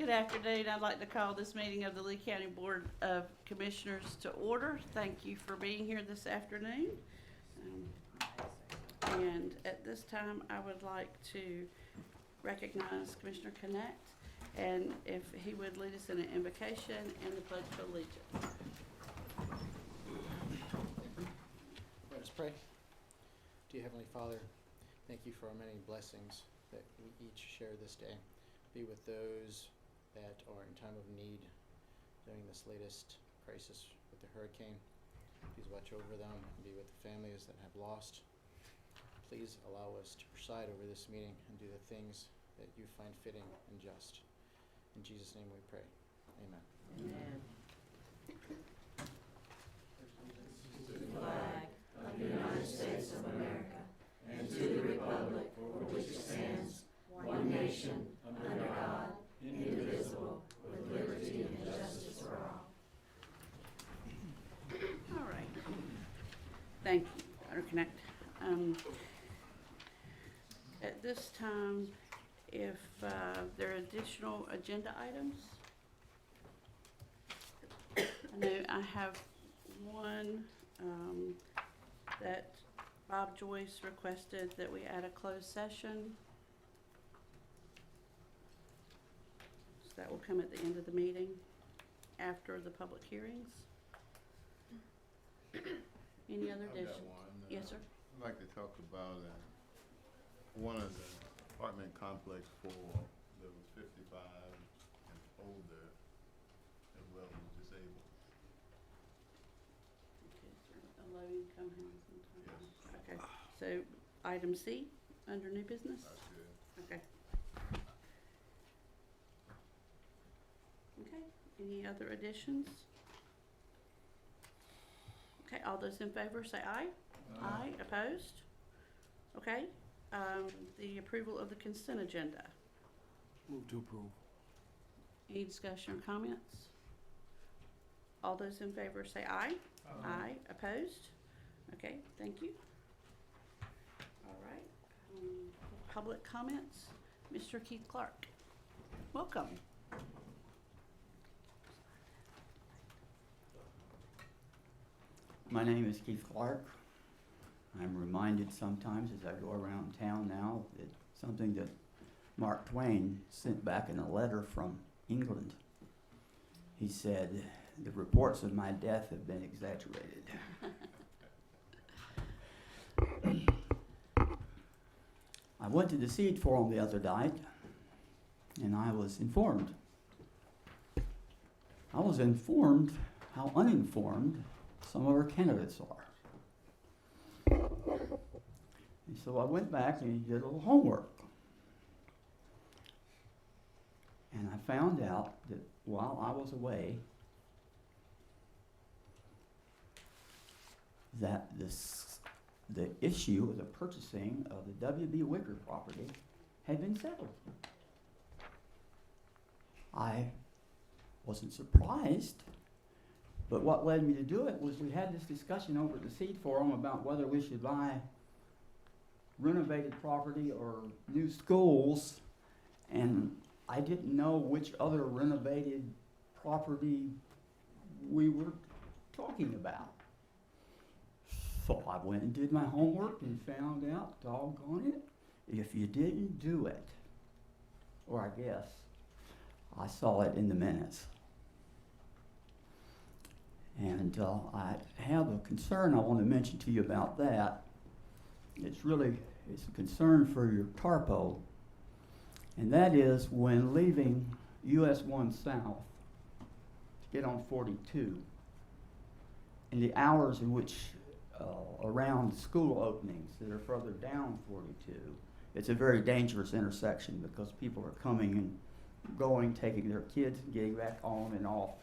Good afternoon. I'd like to call this meeting of the Lee County Board of Commissioners to order. Thank you for being here this afternoon. And at this time, I would like to recognize Commissioner Connect, and if he would lead us in an invocation and the Pledge of Allegiance. Let us pray. Dear Heavenly Father, thank you for our many blessings that we each share this day. Be with those that are in time of need during this latest crisis with the hurricane. Please watch over them and be with the families that have lost. Please allow us to preside over this meeting and do the things that you find fitting and just. In Jesus' name we pray. Amen. Amen. To the flag of the United States of America and to the republic for which it stands, one nation, under God, indivisible, with liberty and justice for all. All right. Thank you, Dr. Connect. At this time, if there are additional agenda items, I know I have one that Bob Joyce requested that we add a closed session. So that will come at the end of the meeting after the public hearings. Any other I've got additions? one. Yes, sir. I'd like to talk about one of the apartment complex for those 55 and older, as well as disabled. Low income housing. Yes. Okay, so item C, under new business? That's good. Okay. Okay, any other additions? Okay, all those in favor say aye. Aye. Opposed? Okay, the approval of the consent agenda. Move to approve. Any discussion or comments? All those in favor say aye. Aye. Opposed? Okay, thank you. All right, public comments, Mr. Keith Clark. Welcome. My name is Keith Clark. I'm reminded sometimes as I go around town now that something that Mark Twain sent back in a letter from England. He said, "The reports of my death have been exaggerated." I went to the Seed Forum the other night, and I was informed. I was informed how uninformed some of our candidates are. And so I went back and did a little homework. And I found out that while I was away, that the issue of the purchasing of the W.B. Wicker property had been settled. I wasn't surprised, but what led me to do it was we had this discussion over at the Seed Forum about whether we should buy renovated property or new schools, and I didn't know which other renovated property we were talking about. So I went and did my homework and found out, doggone it, if you didn't do it, or I guess I saw it in the minutes. And I have a concern I want to mention to you about that. It's a concern for your TARPO, and that is when leaving US 1 South to get on 42, and the hours in which around school openings that are further down 42, it's a very dangerous intersection because people are coming and going, taking their kids and getting back on and off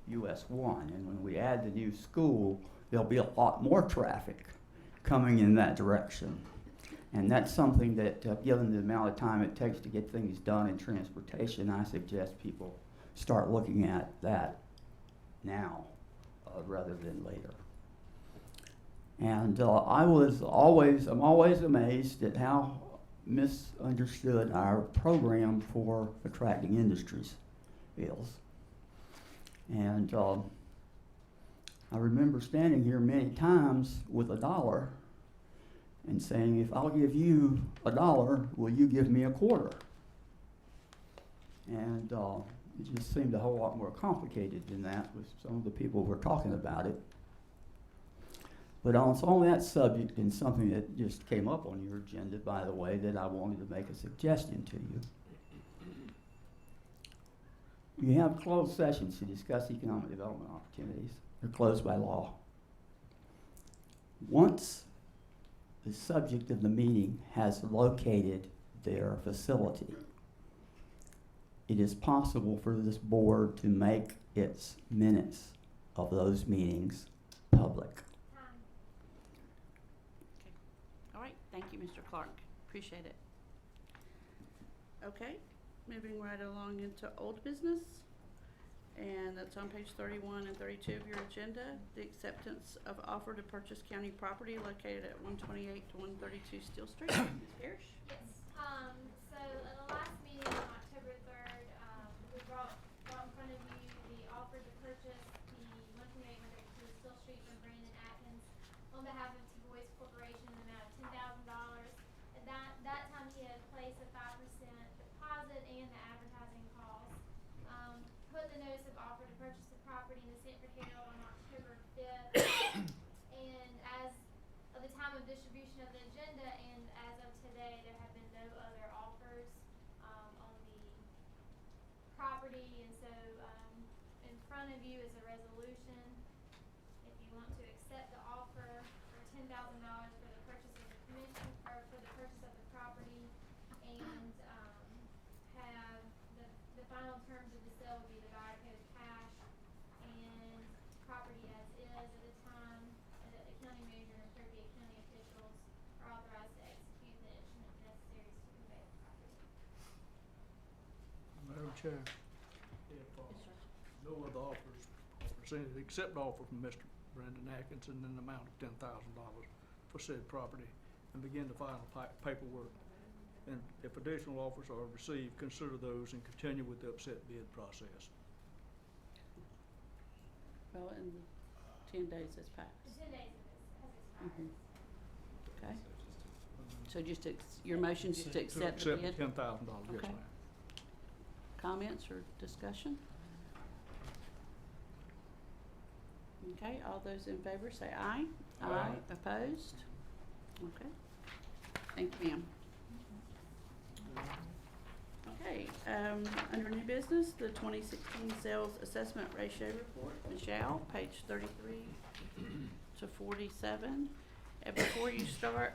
US 1. And when we add the new school, there'll be a lot more traffic coming in that direction. And that's something that, given the amount of time it takes to get things done in transportation, I suggest people start looking at that now rather than later. And I'm always amazed at how misunderstood our program for attracting industries bills. And I remember standing here many times with $1 and saying, if I'll give you $1, will you give me a quarter? And it just seemed a whole lot more complicated than that with some of the people who were talking about it. But on that subject, and something that just came up on your agenda, by the way, that I wanted to make a suggestion to you. You have closed sessions to discuss economic development opportunities. They're closed by law. Once the subject of the meeting has located their facility, it is possible for this board to make its minutes of those meetings public. All right, thank you, Mr. Clark. Appreciate it. Okay, moving right along into old business. And that's on page 31 and 32 of your agenda. The acceptance of offer to purchase county property located at 128 to 132 Steel Street. Ms. Parrish? Yes, so at the last meeting on October 3rd, we brought in front of you the offer to purchase the 128 132 Steel Street from Brandon Atkins on behalf of T Boys Corporation in the amount of $10,000. At that time, he had placed a 5% deposit and the advertising cost. Put the notice of offer to purchase the property in the Sanford Herald on October 5th. And as of the time of distribution of the agenda and as of today, there have been no other offers on the property. And so in front of you is a resolution. If you want to accept the offer for $10,000 for the purchase of the commission, or for the purchase of the property, and have the final terms of the sale will be the buyer pays cash and property as is at the time that the county manager and appropriate county officials are authorized to execute the instrument necessary to convey the property. Madam Chair, if no other offers are presented, accept offer from Mr. Brandon Atkinson in the amount of $10,000 for said property and begin the final paperwork. And if additional offers are received, consider those and continue with the upset bid process. Well, and 10 days has The passed. 10 days has expired. Okay. So just your motion's to accept the bid? $10,000, yes, Okay. ma'am. Comments or discussion? Okay, all those in favor say aye. Aye. Opposed? Okay. Thank you, ma'am. Okay, under new business, the 2016 sales assessment ratio report. Michelle, page 33 to 47. And before you start,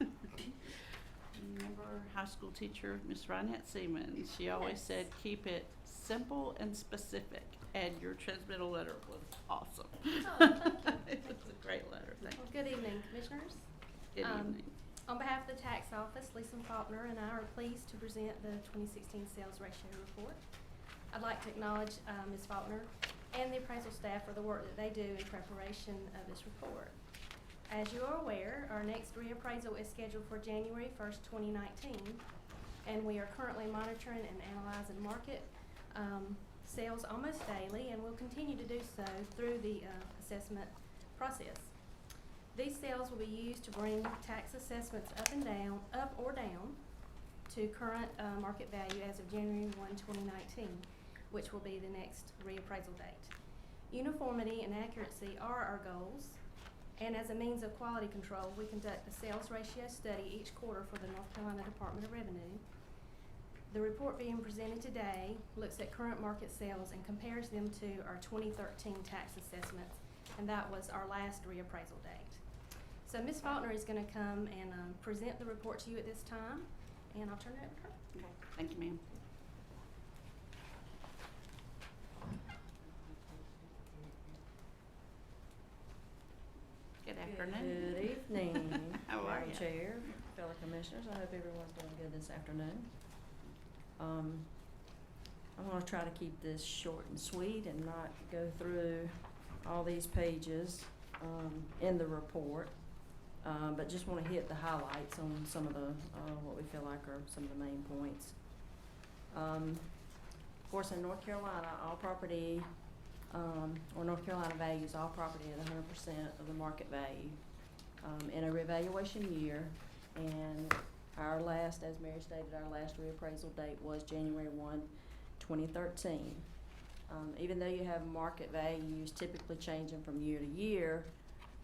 remember our high school teacher, Miss Rynette Seaman, she always said, keep it simple and specific. And your transmittal letter was awesome. It was a great letter, thank you. Well, good evening, Commissioners. Good evening. On behalf of the Tax Office, Lisa Faulkner and I are pleased to present the 2016 Sales Ratio Report. I'd like to acknowledge Ms. Faulkner and the appraisal staff for the work that they do in preparation of this report. As you are aware, our next reappraisal is scheduled for January 1st, 2019, and we are currently monitoring and analyzing market sales almost daily, and will continue to do so through the assessment process. These sales will be used to bring tax assessments up or down to current market value as of January 1, 2019, which will be the next reappraisal date. Uniformity and accuracy are our goals, and as a means of quality control, we conduct a sales ratio study each quarter for the North Carolina Department of Revenue. The report being presented today looks at current market sales and compares them to our 2013 tax assessments, and that was our last reappraisal date. So Ms. Faulkner is going to come and present the report to you at this time, and I'll turn it over to her. Okay, thank you, ma'am. Good afternoon. Good evening. How are Madam ya? Chair, fellow commissioners, I hope everyone's doing good this afternoon. I'm gonna try to keep this short and sweet and not go through all these pages, in the report. But just wanna hit the highlights on some of the, what we feel like are some of the main points. Of course, in North Carolina, all property, or North Carolina values all property at 100% of the market value in a revaluation year. And our last, as Mary stated, our last reappraisal date was January 1, 2013. Even though you have market values typically changing from year to year,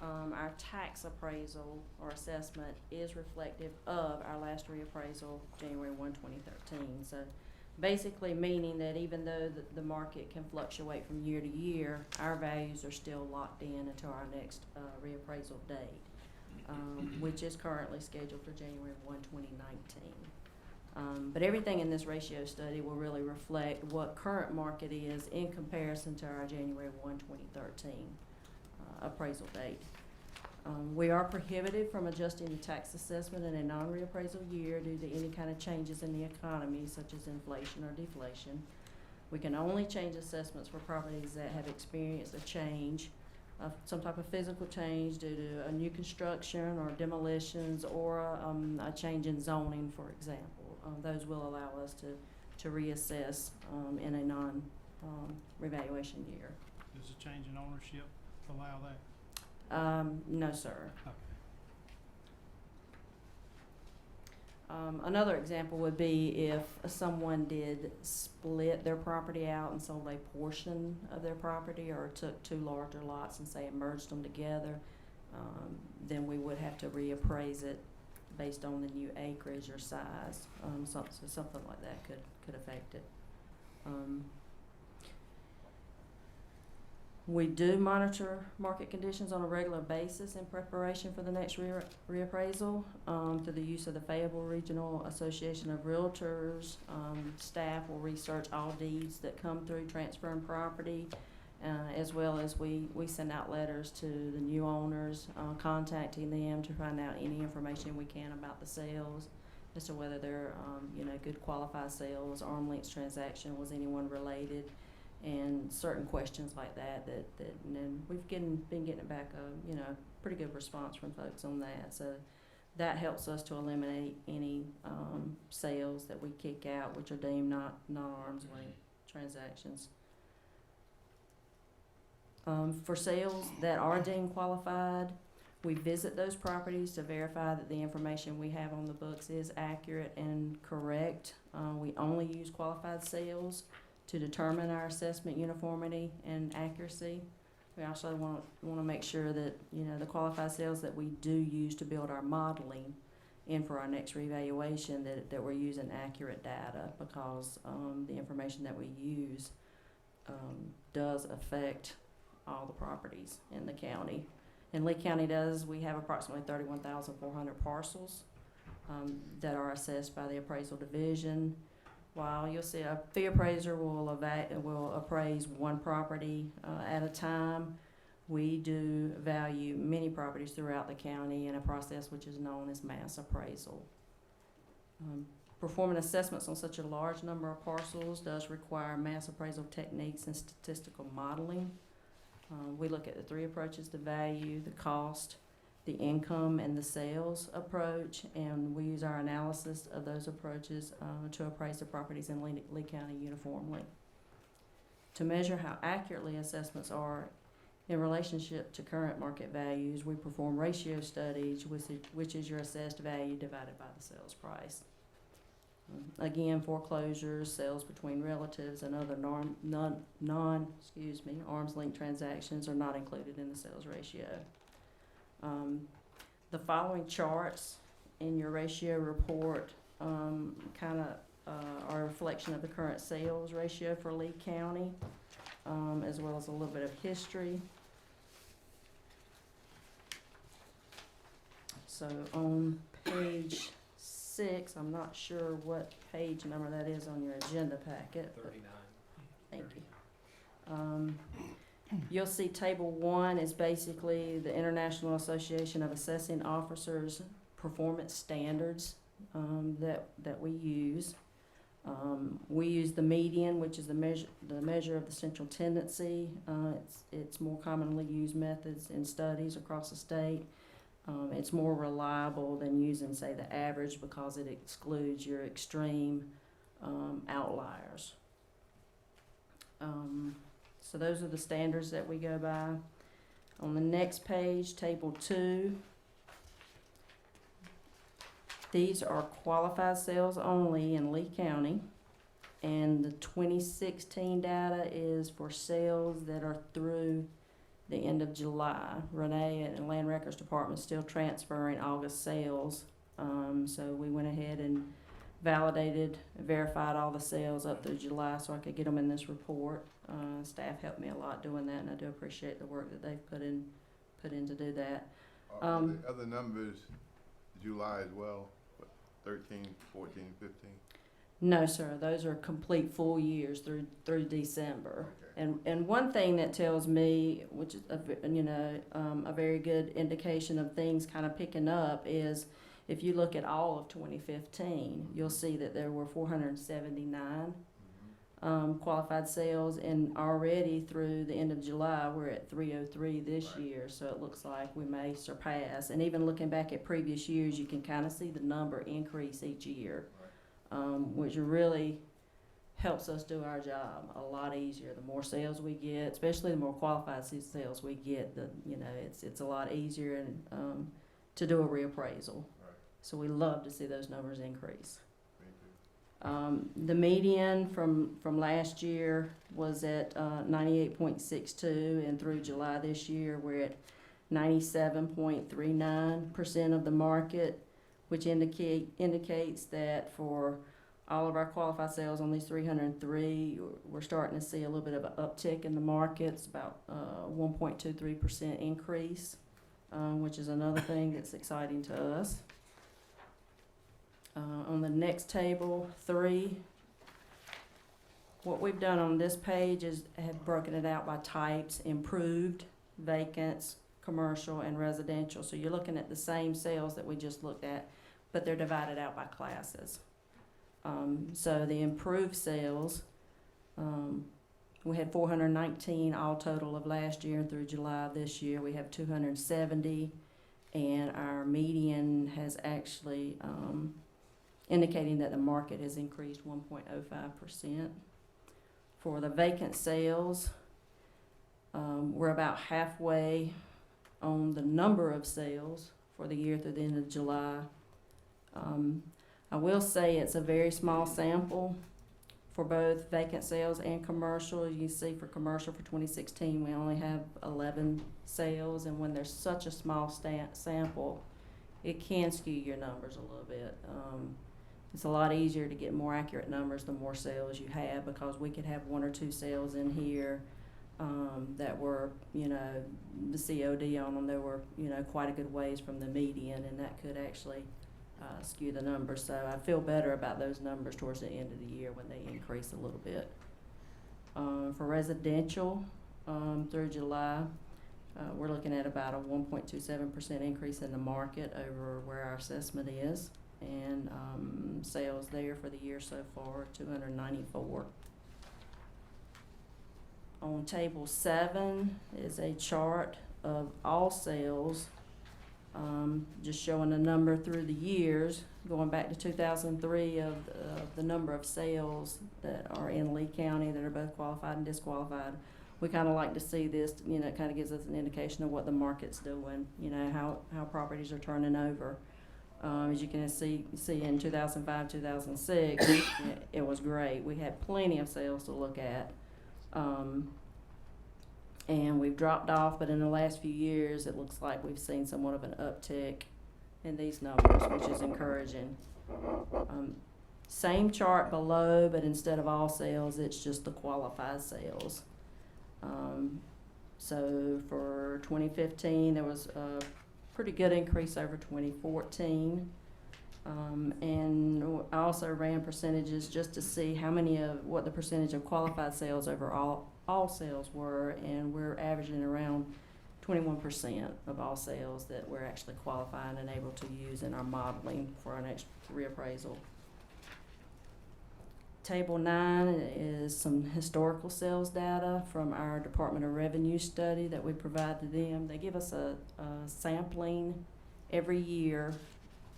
our tax appraisal or assessment is reflective of our last reappraisal, January 1, 2013. So basically meaning that even though the market can fluctuate from year to year, our values are still locked in until our next reappraisal date, which is currently scheduled for January 1, 2019. But everything in this ratio study will really reflect what current market is in comparison to our January 1, 2013 appraisal date. We are prohibited from adjusting the tax assessment in a non-reappraisal year due to any kind of changes in the economy, such as inflation or deflation. We can only change assessments for properties that have experienced a change, some type of physical change due to a new construction or demolitions or a change in zoning, for example. Those will allow us to reassess in a non-revaluation year. Does a change in ownership allow that? No, sir. Okay. Another example would be if someone did split their property out and sold a portion of their property, or took two larger lots and say merged them together, then we would have to reappraise it based on the new acreage or size. So something like that could affect it. We do monitor market conditions on a regular basis in preparation for the next reappraisal through the use of the Fayetteville Regional Association of Realtors. Staff will research all deeds that come through transferring property, as well as we send out letters to the new owners, contacting them to find out any information we can about the sales, as to whether they're good qualified sales, arm's length transaction, was anyone related, and certain questions like that, and then we've been getting back a pretty good response from folks on that. So that helps us to eliminate any sales that we kick out, which are deemed not arm's length transactions. For sales that are deemed qualified, we visit those properties to verify that the information we have on the books is accurate and correct. We only use qualified sales to determine our assessment uniformity and accuracy. We also want to make sure that the qualified sales that we do use to build our modeling in for our next revaluation, that we're using accurate data, because the information that we use does affect all the properties in the county. In Lee County we have approximately 31,400 parcels that are assessed by the appraisal division. While you'll see a fee appraiser will appraise one property at a time, we do value many properties throughout the county in a process which is known as mass appraisal. Performing assessments on such a large number of parcels does require mass appraisal techniques and statistical modeling. We look at the three approaches: the value, the cost, the income, and the sales approach, and we use our analysis of those approaches to appraise the properties in Lee County uniformly. To measure how accurately assessments are in relationship to current market values, we perform ratio studies, which is your assessed value divided by the sales price. Again, foreclosures, sales between relatives, and other arm's length transactions are not included in the sales ratio. The following charts in your ratio report are a reflection of the current sales ratio for Lee County, as well as a little bit of history. So on page 6, I'm not sure what page number that is on your agenda packet. 39. Thank you. You'll see table 1 is basically the International Association of Assessing Officers performance standards that we use. We use the median, which is the measure of the central tendency. It's more commonly used methods in studies across the state. It's more reliable than using, say, the average, because it excludes your extreme outliers. So those are the standards that we go by. On the next page, table 2, these are qualified sales only in Lee County. And the 2016 data is for sales that are through the end of July. Renee at the Land Records Department is still transferring August sales. So we went ahead and validated, verified all the sales up through July so I could get them in this report. Staff helped me a lot doing that, and I do appreciate the work that they've put in to do that. Are the other numbers July as well, what, 13, 14, 15? No, sir, those are complete full years through December. Okay. And one thing that tells me, which is a very good indication of things kind of picking up, is if you look at all of 2015, you'll see that there were 479 qualified sales, and already through the end of July, we're at 303 this Right. year. So it looks like we may surpass. And even looking back at previous years, you can kind of see the number increase each year, which really helps us do our job a lot easier. The more sales we get, especially the more qualified sales we get, it's a lot easier and to do a reappraisal. Right. So we love to see those numbers increase. Me too. The median from last year was at 98.62, and through July this year, we're at 97.39% of the market, which indicates that for all of our qualified sales on these 303, we're starting to see a little bit of an uptick in the market. It's about 1.23% increase, which is another thing that's exciting to us. On the next table, 3, what we've done on this page is have broken it out by types: improved, vacants, commercial, and residential. So you're looking at the same sales that we just looked at, but they're divided out by classes. So the improved sales, we had 419 all total of last year, and through July of this year we have 270, and our median has actually indicating that the market has increased 1.05%. For the vacant sales, we're about halfway on the number of sales for the year through the end of July. I will say it's a very small sample for both vacant sales and commercial. You see for commercial for 2016, we only have 11 sales, and when there's such a small sample, it can skew your numbers a little bit. It's a lot easier to get more accurate numbers the more sales you have, because we could have 1 or 2 sales in here that were, the COD on them, they were, quite a good ways from the median, and that could actually skew the numbers. So I feel better about those numbers towards the end of the year when they increase a little bit. For residential, through July, we're looking at about a 1.27% increase in the market over where our assessment is, and sales there for the year so far, 294. On table 7 is a chart of all sales, just showing the number through the years, going back to 2003 of the number of sales that are in Lee County that are both qualified and disqualified. We kind of like to see this, it kind of gives us an indication of what the market's doing, how properties are turning over. As you can see in 2005, 2006, it was great. We had plenty of sales to look at. And we've dropped off, but in the last few years, it looks like we've seen somewhat of an uptick in these numbers, which is encouraging. Same chart below, but instead of all sales, it's just the qualified sales. So for 2015, there was a pretty good increase over 2014. And I also ran percentages just to see what the percentage of qualified sales over all sales were, and we're averaging around 21% of all sales that we're actually qualifying and able to use in our modeling for our next reappraisal. Table 9 is some historical sales data from our Department of Revenue study that we provide to them. They give us a sampling every year,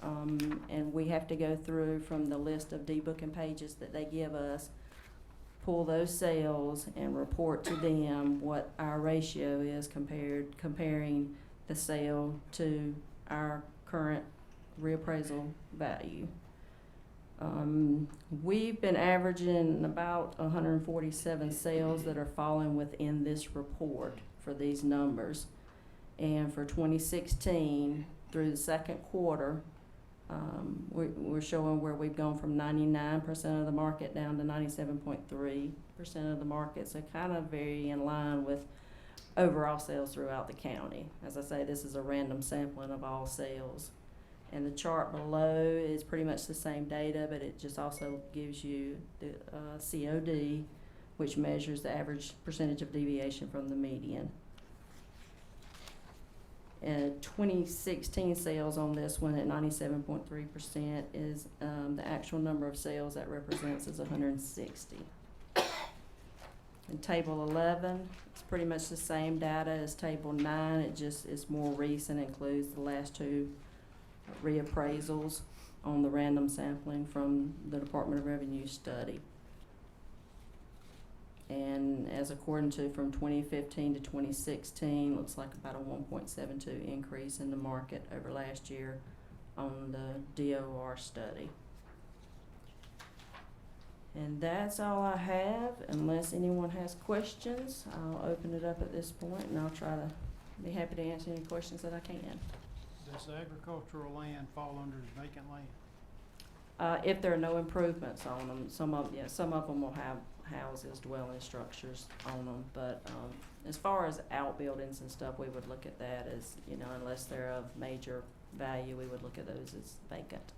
and we have to go through from the list of debooking pages that they give us, pull those sales and report to them what our ratio is comparing the sale to our current reappraisal value. We've been averaging about 147 sales that are falling within this report for these numbers. And for 2016, through the second quarter, we're showing where we've gone from 99% of the market down to 97.3% of the market. So kind of very in line with overall sales throughout the county. As I say, this is a random sampling of all sales. And the chart below is pretty much the same data, but it just also gives you the COD, which measures the average percentage of deviation from the median. And 2016 sales on this one at 97.3% is the actual number of sales that represents is 160. In table 11, it's pretty much the same data as table 9. It just is more recent, includes the last two reappraisals on the random sampling from the Department of Revenue study. And as according to from 2015 to 2016, looks like about a 1.72 increase in the market over last year on the DOR study. And that's all I have. Unless anyone has questions, I'll open it up at this point, and I'll try to be happy to answer any questions that I can. Does agricultural land fall under vacant land? If there are no improvements on them, some of them will have houses, dwelling structures on them, but as far as outbuildings and stuff, we would look at that as, you know, unless they're of major value, we would look at those as vacant.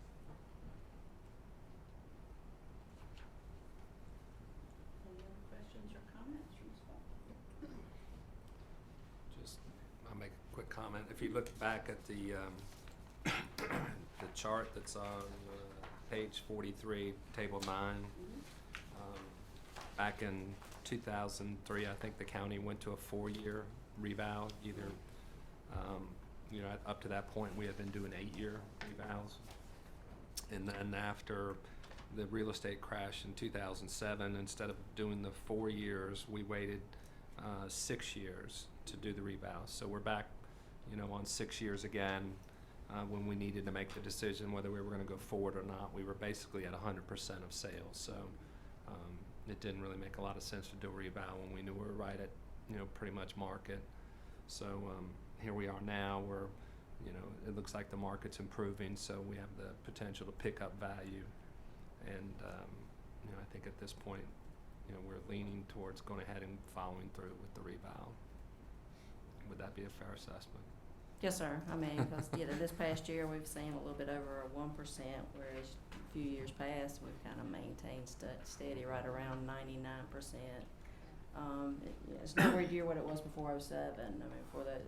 Any other questions or comments from staff? Just, I'll make a quick comment. If you look back at the the chart that's on page 43, table 9, back in 2003, I think the county went to a 4-year reval. Either, you know, up to that point, we had been doing 8-year revals, and then after the real estate crash in 2007, instead of doing the 4 years, we waited 6 years to do the reval. So we're back, you know, on 6 years again. When we needed to make the decision whether we were going to go forward or not, we were basically at 100% of sales. So it didn't really make a lot of sense to do a reval when we knew we were right at, you know, pretty much market. So here we are now, where, you know, it looks like the market's improving, so we have the potential to pick up value. And you know, I think at this point, you know, we're leaning towards going ahead and following through with the reval. Would that be a fair assessment? Yes, sir. I mean, because you know, this past year we've seen a little bit over a 1%, whereas a few years past we've kind of maintained steady right around 99%. It's nowhere near what it was before '07. I mean, before the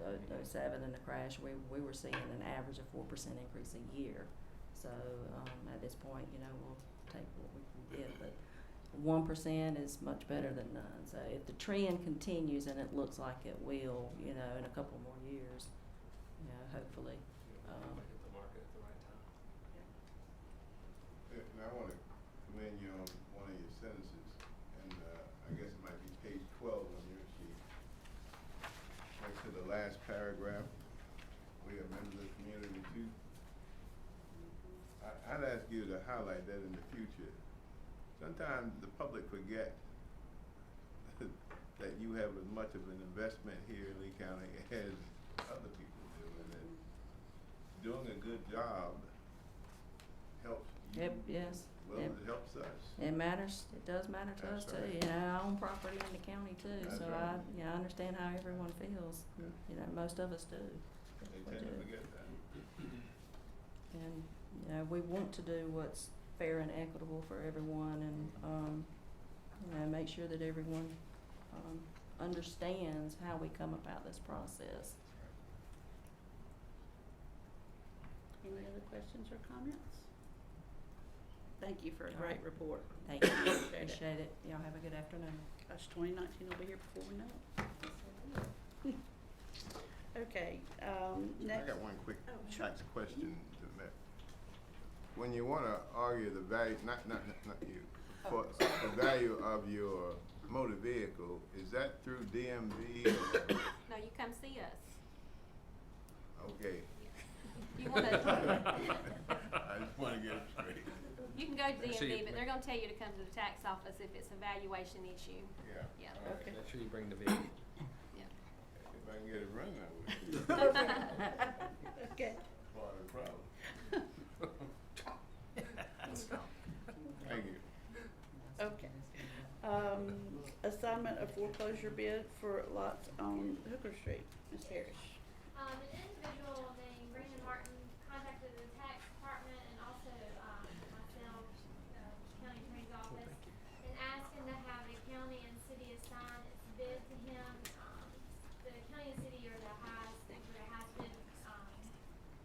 '07 and the crash, we were seeing an average of 4% increase a year. So at this point, you know, we'll take what we can get, but 1% is much better than none. So if the trend continues, and it looks like it will, you know, in a couple more years, you know, hopefully. Hit the market at the right time. And I want to commend you on one of your sentences, and I guess it might be page 12 on your sheet. Right to the last paragraph, we are members of the community too. I'd ask you to highlight that in the future. Sometimes the public forget that you have as much of an investment here in Lee County as other people do, and that doing a good job helps you. Yep, yes. Well, Yep. it helps us. It matters. It does matter to us That's too. right. You know, I own property in the county too, That's so right. I understand how everyone feels. Yeah. You know, most of us do. They We tend to do. forget that. And, you know, we want to do what's fair and equitable for everyone, and, you know, make sure that everyone, understands how we come about this process. Any other questions or comments? Thank you for a great report. Thank you. Appreciate it. Appreciate it. Y'all have a good afternoon. Gosh, 2019 will be here before we know it. Okay, I next. got one quick Oh, sure. tax question to that. When you want to argue the value, not you, for the value of your motor vehicle, is that through DMV? or- No, you come see us. Okay. You wanna, I just wanna get it straight. you can go to Make sure you- DMV, but they're gonna tell you to come to the tax office if it's a valuation issue. Yeah. Yeah. All right. Okay. Make sure you bring the vehicle. If I can get it running, I would. Okay. Part of the problem. Thank you. Okay. Assignment of foreclosure bid for lots on Hooker Street, Ms. Parrish. An individual named Brandon Martin contacted the tax department and also, myself, county attorney's office, and asking to have the county and city assign its bid to him. The county and city are the highest bid,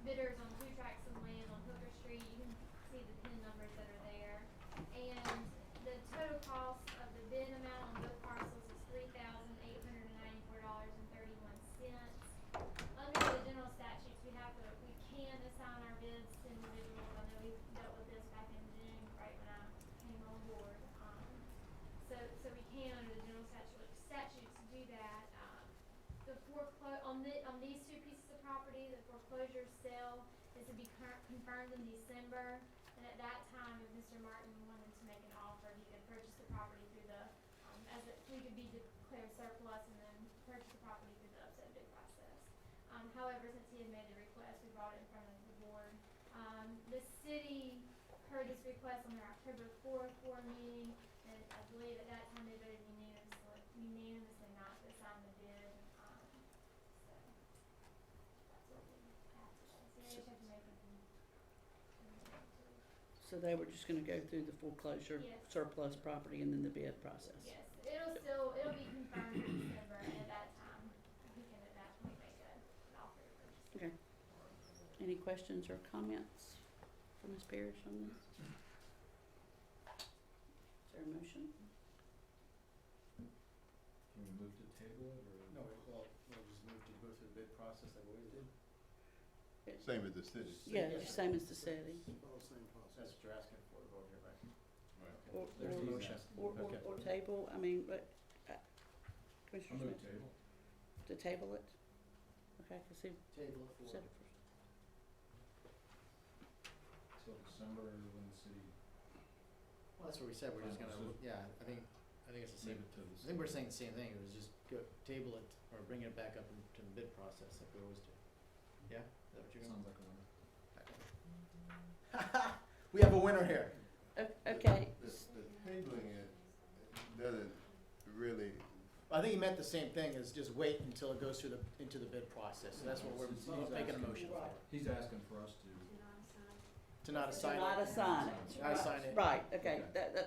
bidders on 2 tracts of land on Hooker Street. You can see the PIN numbers that are there. And the total cost of the bid amount on both parcels is $3,894.31. Under the general statutes, we can assign our bids to individuals. I know we dealt with this back in June, right when I came on board. So we can, under the general statutes, do that. On these 2 pieces of property, the foreclosure sale is to be confirmed in December. And at that time, if Mr. Martin wanted to make an offer, he could purchase the property through the, we could be declared surplus and then purchase the property through the upset bid process. However, since he had made the request, we brought it in front of the board. The city heard this request on their October 4th board meeting, and I believe at that time they voted unanimously not to sign the bid. So that's what we have to do. So they just have to make a So they were just gonna go through the foreclosure Yes. surplus property and then the bid process? Yes, it'll be confirmed in December, and at that time, he can at that point make an offer to purchase. Okay. Any questions or comments from Ms. Parrish on this? Is there a motion? Can we move to table it, or? No, we'll just move to go through the bid process like we always did. Same as the city. Yeah, just same as the city. That's what you're asking for, to vote here, right? Right. Or, There's the or, motion. Okay. or table, I mean, but, Commissioner Smith? table. To table it? Okay, cause he Table it said it first. Till December when the city Well, that's what we said, we're just gonna, yeah, I think it's the same. I think we're saying the same thing, it was just table it, or bring it back up to the bid process like we always do. Yeah, is that what you're gonna? sounds like a winner. We have a winner here. Okay, The tabling it doesn't really, I think he meant the same thing, is just wait until it goes through into the bid process, so that's what we're making a motion for. He's asking for us to. To not assign it. not assign it. Not assign it. Right, okay, Okay. that, To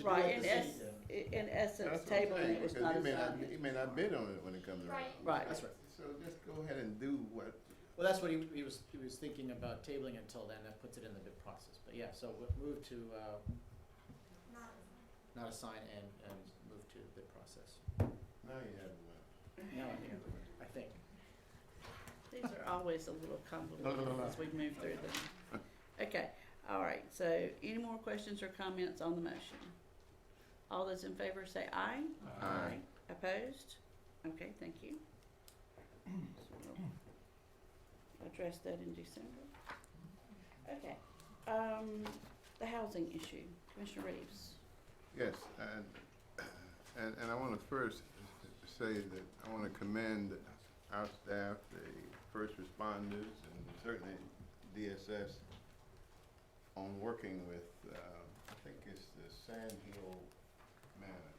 do right, what in the city in essence, that's what I'm tabling saying, it was because not he may not, assigned. he may not bid on it when it comes around. Right. Right. That's right. So just go ahead and do what, Well, that's what he was thinking about tabling it until then, that puts it in the bid process, but yeah, so we'll move to, Not not assign and move to the bid process. now you have one. Now I think. These are always a little convoluted as we move through them. Okay, all right, so any more questions or comments on the motion? All those in favor say aye. Aye. Opposed? Okay, thank you. So we'll address that in December. Okay, the housing issue, Commissioner Reeves. Yes, and I want to first say that I want to commend our staff, the first responders, and certainly DSS on working with, I think it's the Sand Hill Manor.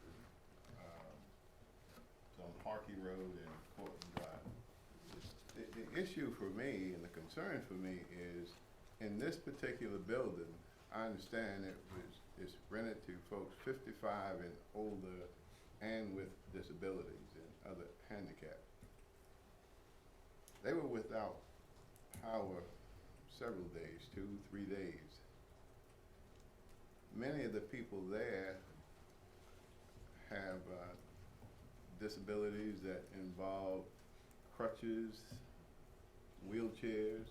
It's on Harkey Road and Portland Drive. The issue for me and the concern for me is, in this particular building, I understand it's rented to folks 55 and older and with disabilities and other handicaps. They were without power several days, 2, 3 days. Many of the people there have disabilities that involve crutches, wheelchairs,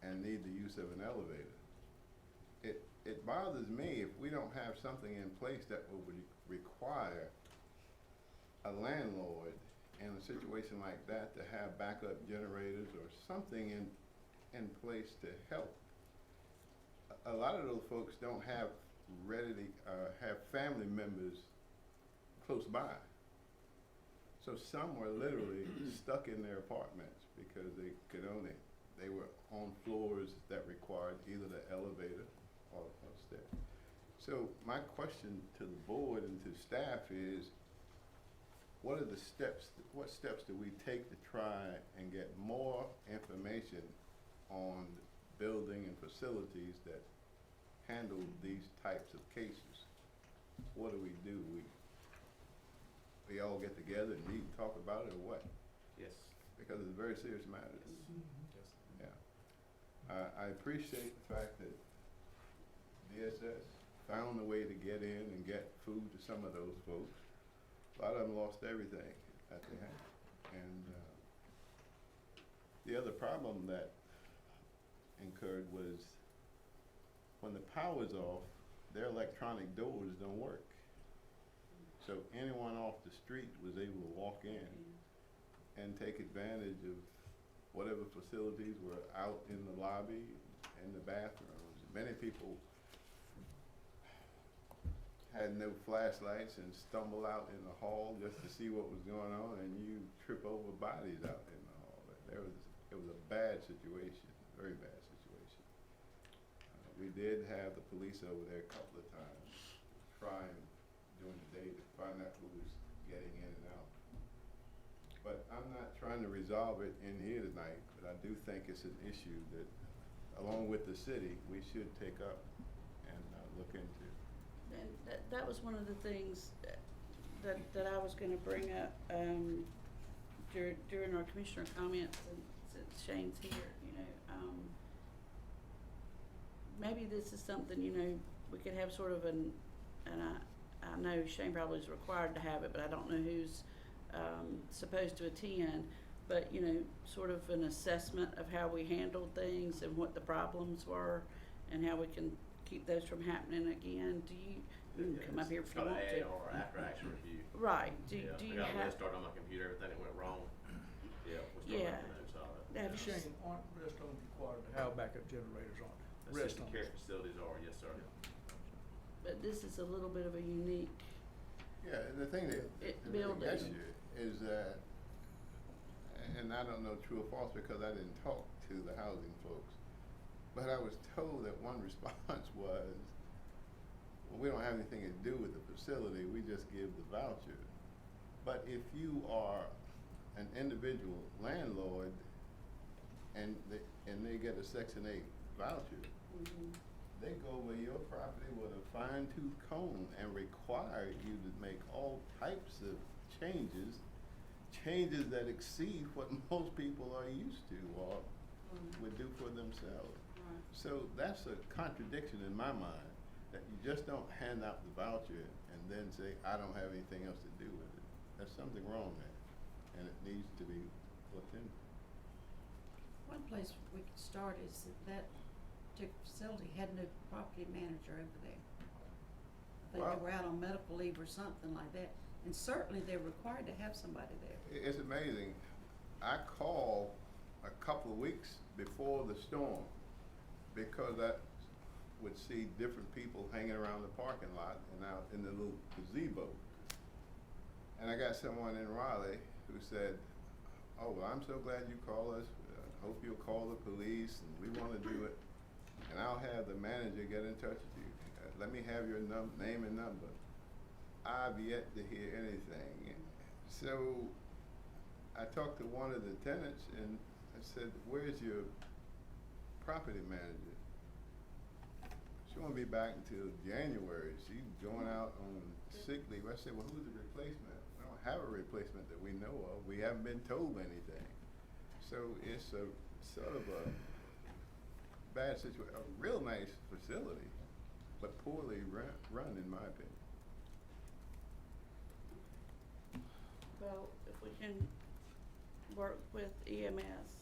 and need the use of an elevator. it bothers me if we don't have something in place that would require a landlord in a situation like that to have backup generators or something in place to help. A lot of those folks don't have have family members close by. So some were literally stuck in their apartments because they were on floors that required either the elevator or stairs. So my question to the board and to staff is, what steps do we take to try and get more information on building and facilities that handle these types of cases? What do? We all get together and meet and talk about it, or what? Yes. Because it's a very serious matter. Yes. Yeah. I appreciate the fact that DSS found a way to get in and get food to some of those folks. A lot of them lost everything that they had. And the other problem that incurred was when the power's off, their electronic doors don't work. So anyone off the street was able to walk in and take advantage of whatever facilities were out in the lobby, in the bathrooms. Many people had no flashlights and stumble out in the hall just to see what was going on, and you trip over bodies out in the hall. It was a bad situation, very bad situation. We did have the police over there a couple of times trying during the day to find out who was getting in and out. But I'm not trying to resolve it in here tonight, but I do think it's an issue that, along with the city, we should take up and look into. And that was one of the things that I was gonna bring up, during our commissioner comments, and since Shane's here, maybe this is something, we could have sort of and I know Shane probably is required to have it, but I don't know who's, supposed to attend, but, sort of an assessment of how we handled things and what the problems were and how we can keep those from happening again. Do you can come up here if you want to. It's called an AR, after action review. Right, do Yeah, you I got a have, list started on my computer, everything that went wrong. Yeah, we Yeah. started making notes on it. have you, Shane, aren't restaurants required to have backup generators on it? Assisted Restaurants. care facilities are, yes, sir. but this is a little bit of a unique, Yeah, and the thing that building. gets you is that, and I don't know true or false because I didn't talk to the housing folks, but I was told that one response was, well, we don't have anything to do with the facility, we just give the voucher. But if you are an individual landlord and they get a Section 8 voucher, they go over your property with a fine-tooth comb and require you to make all types of changes that exceed what most people are used to or would do for themselves. Right. So that's a contradiction in my mind, that you just don't hand out the voucher and then say, I don't have anything else to do with it. There's something wrong there, and it needs to be looked into. One place we could start is that particular facility had no property manager over there. I think Well- they were out on medical leave or something like that, and certainly they're required to have somebody there. It's amazing. I called a couple of weeks before the storm because I would see different people hanging around the parking lot and out in the little gazebo. And I got someone in Raleigh who said, oh, well, I'm so glad you called us. Hope you'll call the police, and we want to do it. And I'll have the manager get in touch with you. Let me have your name and number. I've yet to hear anything. So I talked to one of the tenants and I said, where's your property manager? She won't be back until January. She's going out on sick leave. I said, well, who's the replacement? We don't have a replacement that we know of. We haven't been told anything. So it's a sort of a bad situation, a real nice facility, but poorly run in my opinion. Well, if we can work with EMS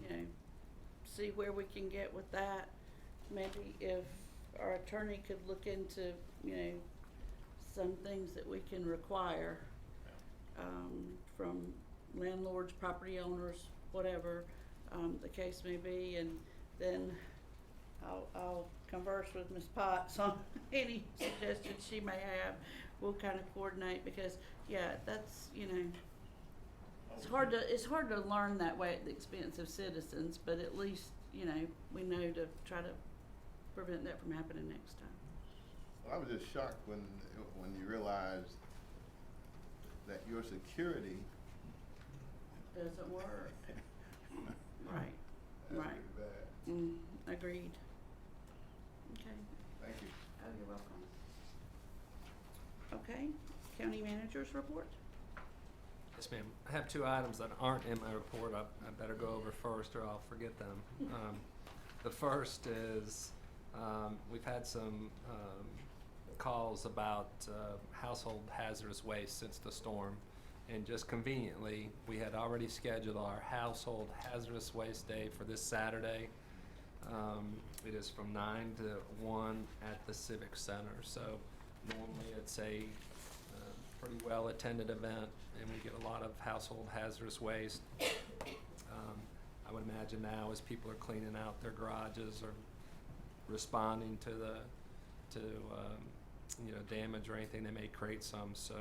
and, see where we can get with that. Maybe if our attorney could look into, you know, some things that we can require, from landlords, property owners, whatever, the case may be, and then I'll converse with Ms. Potts on any suggestions she may have. We'll kind of coordinate, because, yeah, that's, you know, it's hard to learn that way at the expense of citizens, but at least, you know, we know to try to prevent that from happening next time. Well, I was just shocked when you realized that your security. Doesn't work. Right, That's right. pretty bad. Agreed. Okay. Thank you. Oh, you're welcome. Okay, county manager's report? Yes, ma'am. I have 2 items that aren't in my report. I better go over first or I'll forget them. The first is, we've had some calls about household hazardous waste since the storm. And just conveniently, we had already scheduled our household hazardous waste day for this Saturday. It is from 9 to 1 at the Civic Center. So normally it's a pretty well-attended event, and we get a lot of household hazardous waste. I would imagine now, as people are cleaning out their garages or responding to you know, damage or anything, they may create some. So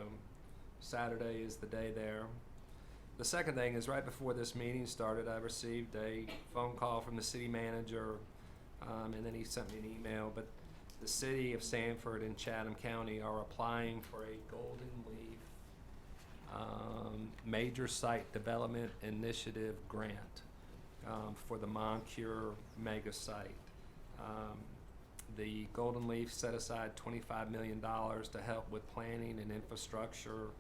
Saturday is the day there. The second thing is, right before this meeting started, I received a phone call from the city manager, and then he sent me an email. But the city of Sanford and Chatham County are applying for a Golden Leaf Major Site Development Initiative grant for the Moncure mega site. The Golden Leaf set aside $25 million to help with planning and infrastructure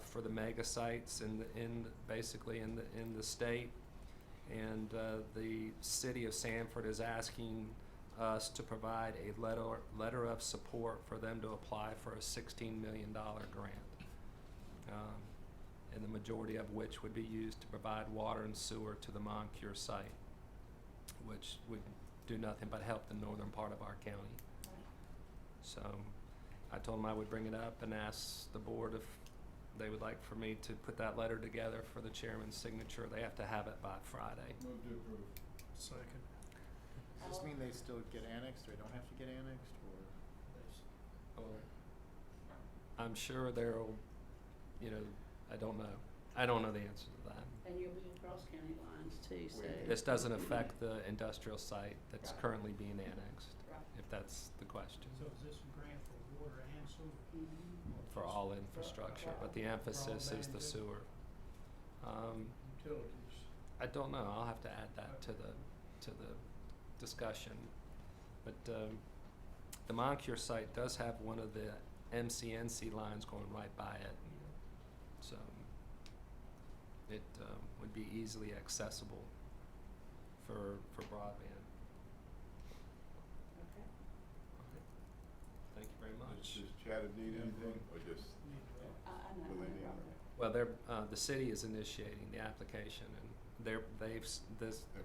for the mega sites basically in the state, and the city of Sanford is asking us to provide a letter of support for them to apply for a $16 million grant, and the majority of which would be used to provide water and sewer to the Moncure site, which would do nothing but help the northern part of our county. So I told them I would bring it up and ask the board if they would like for me to put that letter together for the chairman's signature. They have to have it by Friday. Move to approve. Second. Does this mean they still get annexed, or don't have to get annexed, or? I'm sure they'll, you know, I don't know. I don't know the answer to that. And you'll be across county lines too, so. This doesn't affect the industrial site that's Right. currently being annexed, Right. if that's the question, So is this a grant for water and sewer? for all infrastructure, but the emphasis is the sewer. Utilities. I don't know, I'll have to add that to the discussion. But the Moncure site does have one of the MCNC lines going right by it, so it would be easily accessible for broadband. Okay. Thank you very much. Does Chatham need anything, or just I know. will they need? Well, the city is initiating the application, and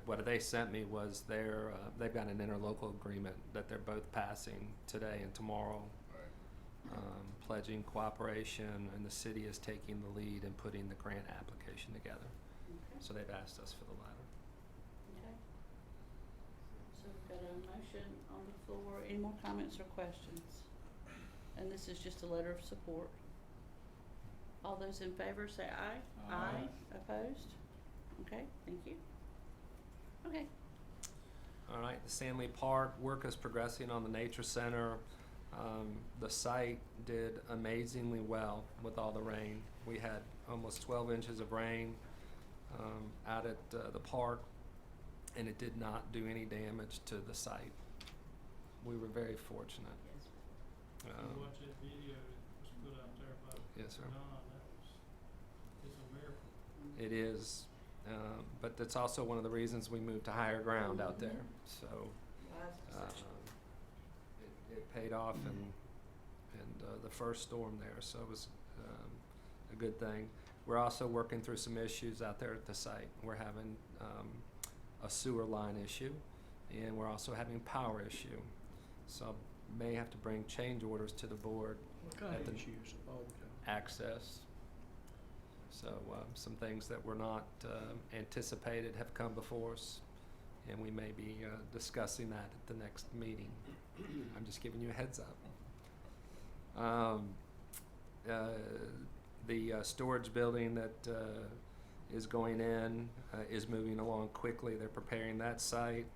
what they sent me was they've got an interlocal agreement that they're both passing today and tomorrow, Right. pledging cooperation, and the city is taking the lead in putting the grant application together. Okay. So they've asked us for the letter. Okay. So we've got a motion on the floor. Any more comments or questions? And this is just a letter of support. All those in favor say aye. Aye. Opposed? Okay, thank you. Okay. All right, the Stanley Park work is progressing on the Nature Center. The site did amazingly well with all the rain. We had almost 12 inches of rain out at the park, and it did not do any damage to the site. We were very fortunate. You watch that video that was put out there by Yes, sir. Don, it's a miracle. It is, but that's also one of the reasons we moved to higher ground out there. So it paid off in the first storm there, so it was a good thing. We're also working through some issues out there at the site. We're having a sewer line issue, and we're also having power issue. So may have to bring change orders to the board. What kind At of the- issues? Oh, okay. Access. So some things that were not anticipated have come before us, and we may be discussing that at the next meeting. I'm just giving you a heads up. The storage building that is going in is moving along quickly. They're preparing that site.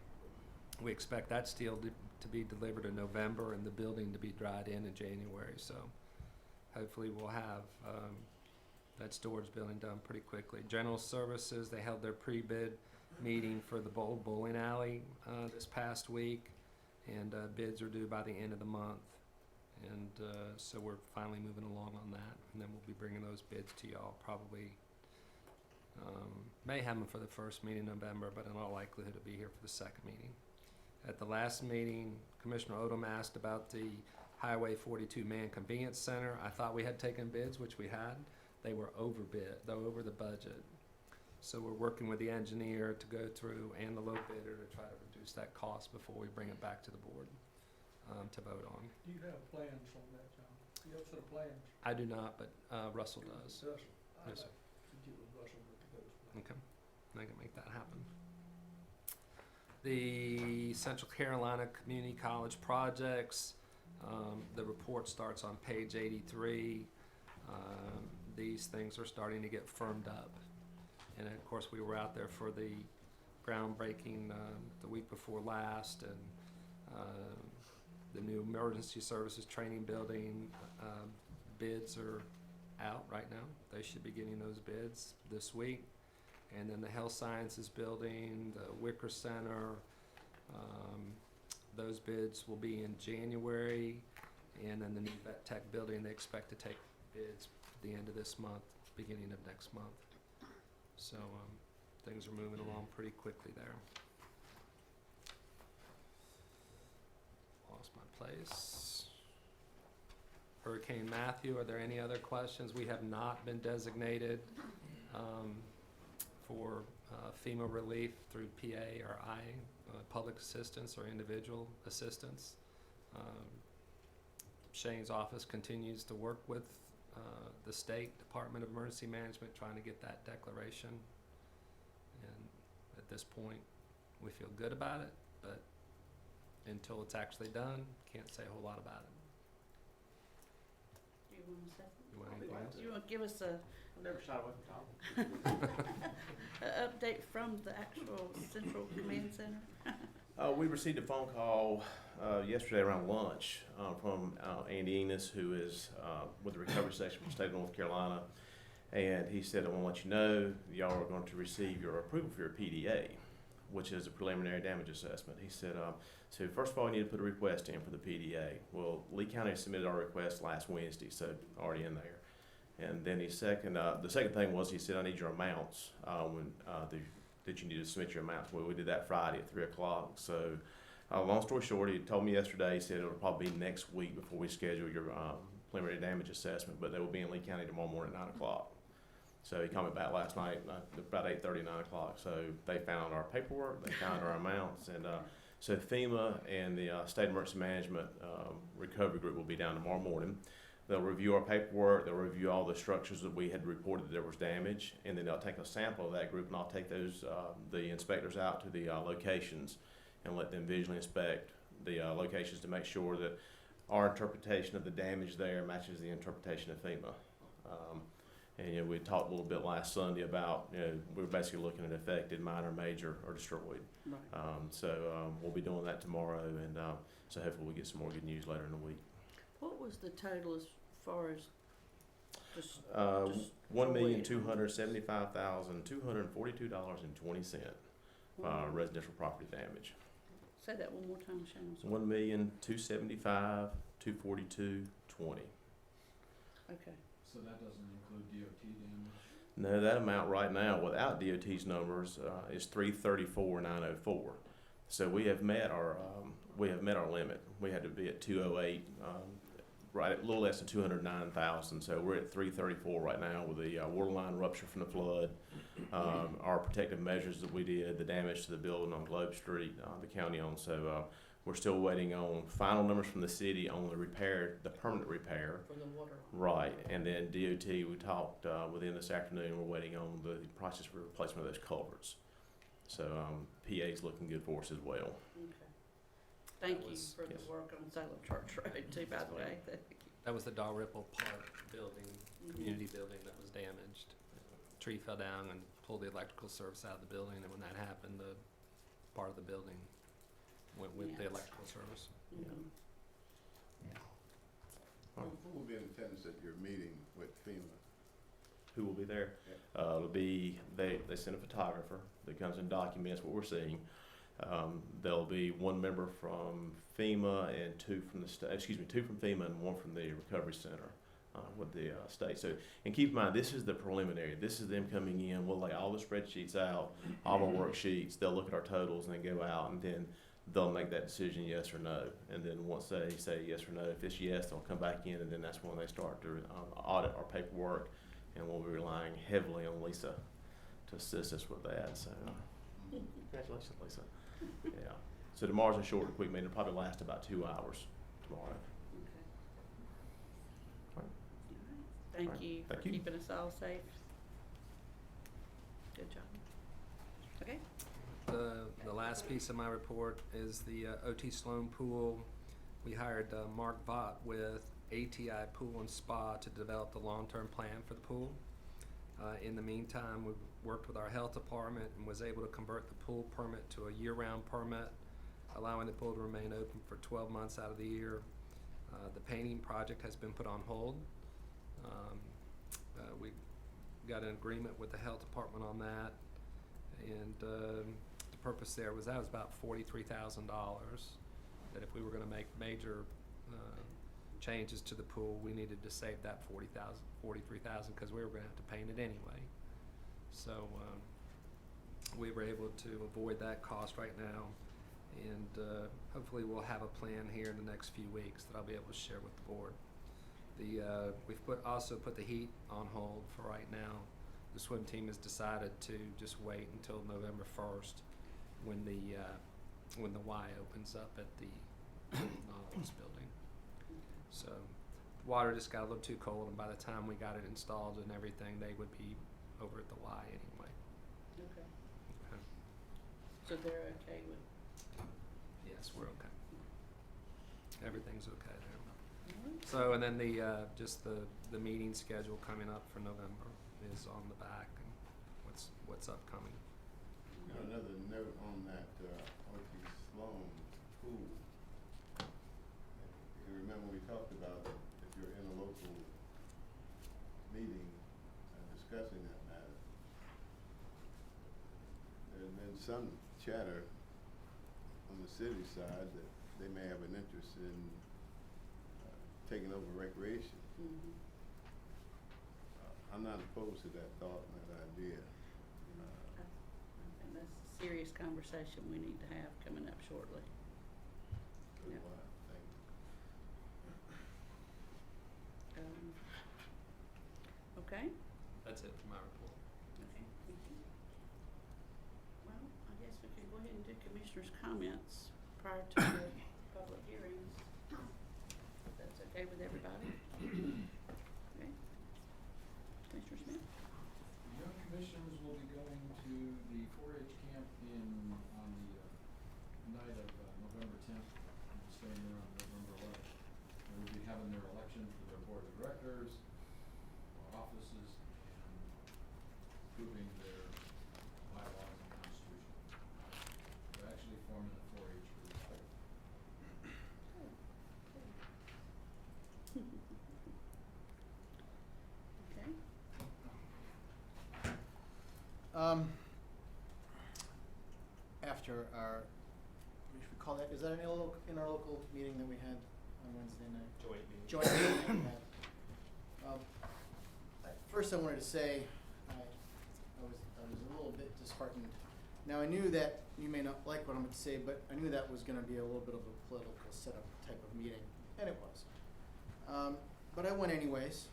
We expect that steel to be delivered in November and the building to be dried in January. So hopefully we'll have that storage building done pretty quickly. General Services, they held their pre-bid meeting for the bowling alley this past week, and bids are due by the end of the month. And so we're finally moving along on that, and then we'll be bringing those bids to y'all probably. May have them for the first meeting in November, but in all likelihood it'll be here for the second meeting. At the last meeting, Commissioner Odom asked about the Highway 42 Man Convenience Center. I thought we had taken bids, which we had. They were overbid, though over the budget. So we're working with the engineer to go through and the low bidder to try to reduce that cost before we bring it back to the board to vote on. Do you have plans on that, John? You have a set of plans? I do not, but Russell does. Russell? Yes, sir. I'd like to get with Russell to go with that. Okay, I can make that happen. The Central Carolina Community College projects, the report starts on page 83. These things are starting to get firmed up. And of course, we were out there for the groundbreaking the week before last, and the new emergency services training building bids are out right now. They should be getting those bids this week. And then the health sciences building, the Wicker Center, those bids will be in January. And then the new vet tech building, they expect to take bids at the end of this month, beginning of next month. So things are moving along pretty quickly there. Lost my place. Hurricane Matthew, are there any other questions? We have not been designated for FEMA relief through PA or public assistance or individual assistance. Shane's office continues to work with the State Department of Emergency Management trying to get that declaration. And at this point, we feel good about it, but until it's actually done, can't say a whole lot about it. Do you want to say? You want anything else? You want to give us a I've never shot away from talking. an update from the actual Central Command Center? We received a phone call yesterday around lunch from Andy Enos, who is with the recovery section for the state of North Carolina. And he said, I want to let you know, y'all are going to receive your approval for your PDA, which is a preliminary damage assessment. He said, so first of all, you need to put a request in for the PDA. Well, Lee County submitted our request last Wednesday, so already in there. And then the second thing was, he said, I need your amounts that you need to submit your amounts. Well, we did that Friday at 3 o'clock. So long story short, he told me yesterday, he said it'll probably be next week before we schedule your preliminary damage assessment, but they will be in Lee County tomorrow morning at 9 o'clock. So he called me back last night about 8:30, 9 o'clock. So they found our paperwork, they found our amounts, and so FEMA and the State Emergency Management Recovery Group will be down tomorrow morning. They'll review our paperwork, they'll review all the structures that we had reported that there was damage, and then they'll take a sample of that group, and I'll take those, the inspectors out to the locations and let them visually inspect the locations to make sure that our interpretation of the damage there matches the interpretation of FEMA. And we talked a little bit last Sunday about, we were basically looking at affected, minor, major, or destroyed. Right. So we'll be doing that tomorrow, and so hopefully we'll get some more good news later in the week. What was the total as far as just $1,275,242.20 residential property damage. Say that one more time, Shannon. $1,275,242.20. Okay. So that doesn't include DOT damage? No, that amount right now, without DOT's numbers, is $334,904. So we have met our limit. We had to be at 208 right at a little less than 209,000. So we're at 334 right now with the water line rupture from the flood. Our protective measures that we did, the damage to the building on Globe Street, the county owned. So we're still waiting on final numbers from the city on the repair, the permanent repair. For the water. Right, and then DOT, we talked within this afternoon, we're waiting on the process for replacement of those culverts. So PA's looking good for us as well. Okay. Thank That you was- for the yes. work on Salem Church Road too, by the way. Thank you. That was the Dalrymple Park building, Mhm. community building that was damaged. Tree fell down and pulled the electrical service out of the building, and when that happened, the part of the building went with the Yes. electrical service. Mhm. Who will be in attendance at your meeting with FEMA? Who will be there? It'll be, they send a photographer that comes and documents what we're seeing. There'll be one member from FEMA and two from FEMA and one from the Recovery Center with the state. So, and keep in mind, this is the preliminary. This is them coming in. We'll lay all the spreadsheets out, all our worksheets. They'll look at our totals and then go out, and then they'll make that decision, yes or no. And then once they say yes or no, if it's yes, they'll come back in, and then that's when they start to audit our paperwork. And we'll be relying heavily on Lisa to assist us with that. So, congratulations, Lisa. Yeah. So tomorrow's a short and quick meeting. It'll probably last about 2 hours tomorrow. Okay. Right. Thank Right. you for Thank you. keeping us all safe. Good job. Okay. The last piece of my report is the OT Sloan Pool. We hired Mark Vaught with ATI Pool and Spa to develop the long-term plan for the pool. In the meantime, we worked with our health department and was able to convert the pool permit to a year-round permit, allowing the pool to remain open for 12 months out of the year. The painting project has been put on hold. We got an agreement with the health department on that, and the purpose there was that was about $43,000. That if we were going to make major changes to the pool, we needed to save that $43,000 because we were going to have to paint it anyway. So we were able to avoid that cost right now, and hopefully we'll have a plan here in the next few weeks that I'll be able to share with the board. We've also put the heat on hold for right now. The swim team has decided to just wait until November 1st when the Y opens up at the Nautilus building. So water just got a little too cold, and by the time we got it installed and everything, they would be over at the Y anyway. Okay. Okay. So they're okay with? Yes, we're okay. Everything's okay there. Alright. So, and then just the meeting schedule coming up for November is on the back, and what's upcoming. You know, another note on that O.T. Sloan pool. You remember we talked about if you're in a local meeting discussing that matter. There's been some chatter on the city side that they may have an interest in taking over recreation. Mhm. I'm not opposed to that thought and that idea. I think that's a serious conversation we need to have coming up shortly. Good Yeah. one, thank you. Okay. That's it for my report. Okay, thank you. Well, I guess we can go ahead and do commissioners' comments prior to the public hearings. If that's okay with everybody? Okay. Commissioner Smith? Young commissioners will be going to the 4-H camp on the night of November 10th, and staying there on November 11th. They will be having their election for their board of directors, offices, and approving their bylaws and constitution. They're actually forming a 4-H group. Okay. After our, we should call that, is that in our local meeting that we had on Wednesday night? Joint meeting. Joint meeting that we had. First I wanted to say, I was a little bit disheartened. Now I knew that, you may not like what I'm going to say, but I knew that was going to be a little bit of a political setup type of meeting, and it was. But I went anyways,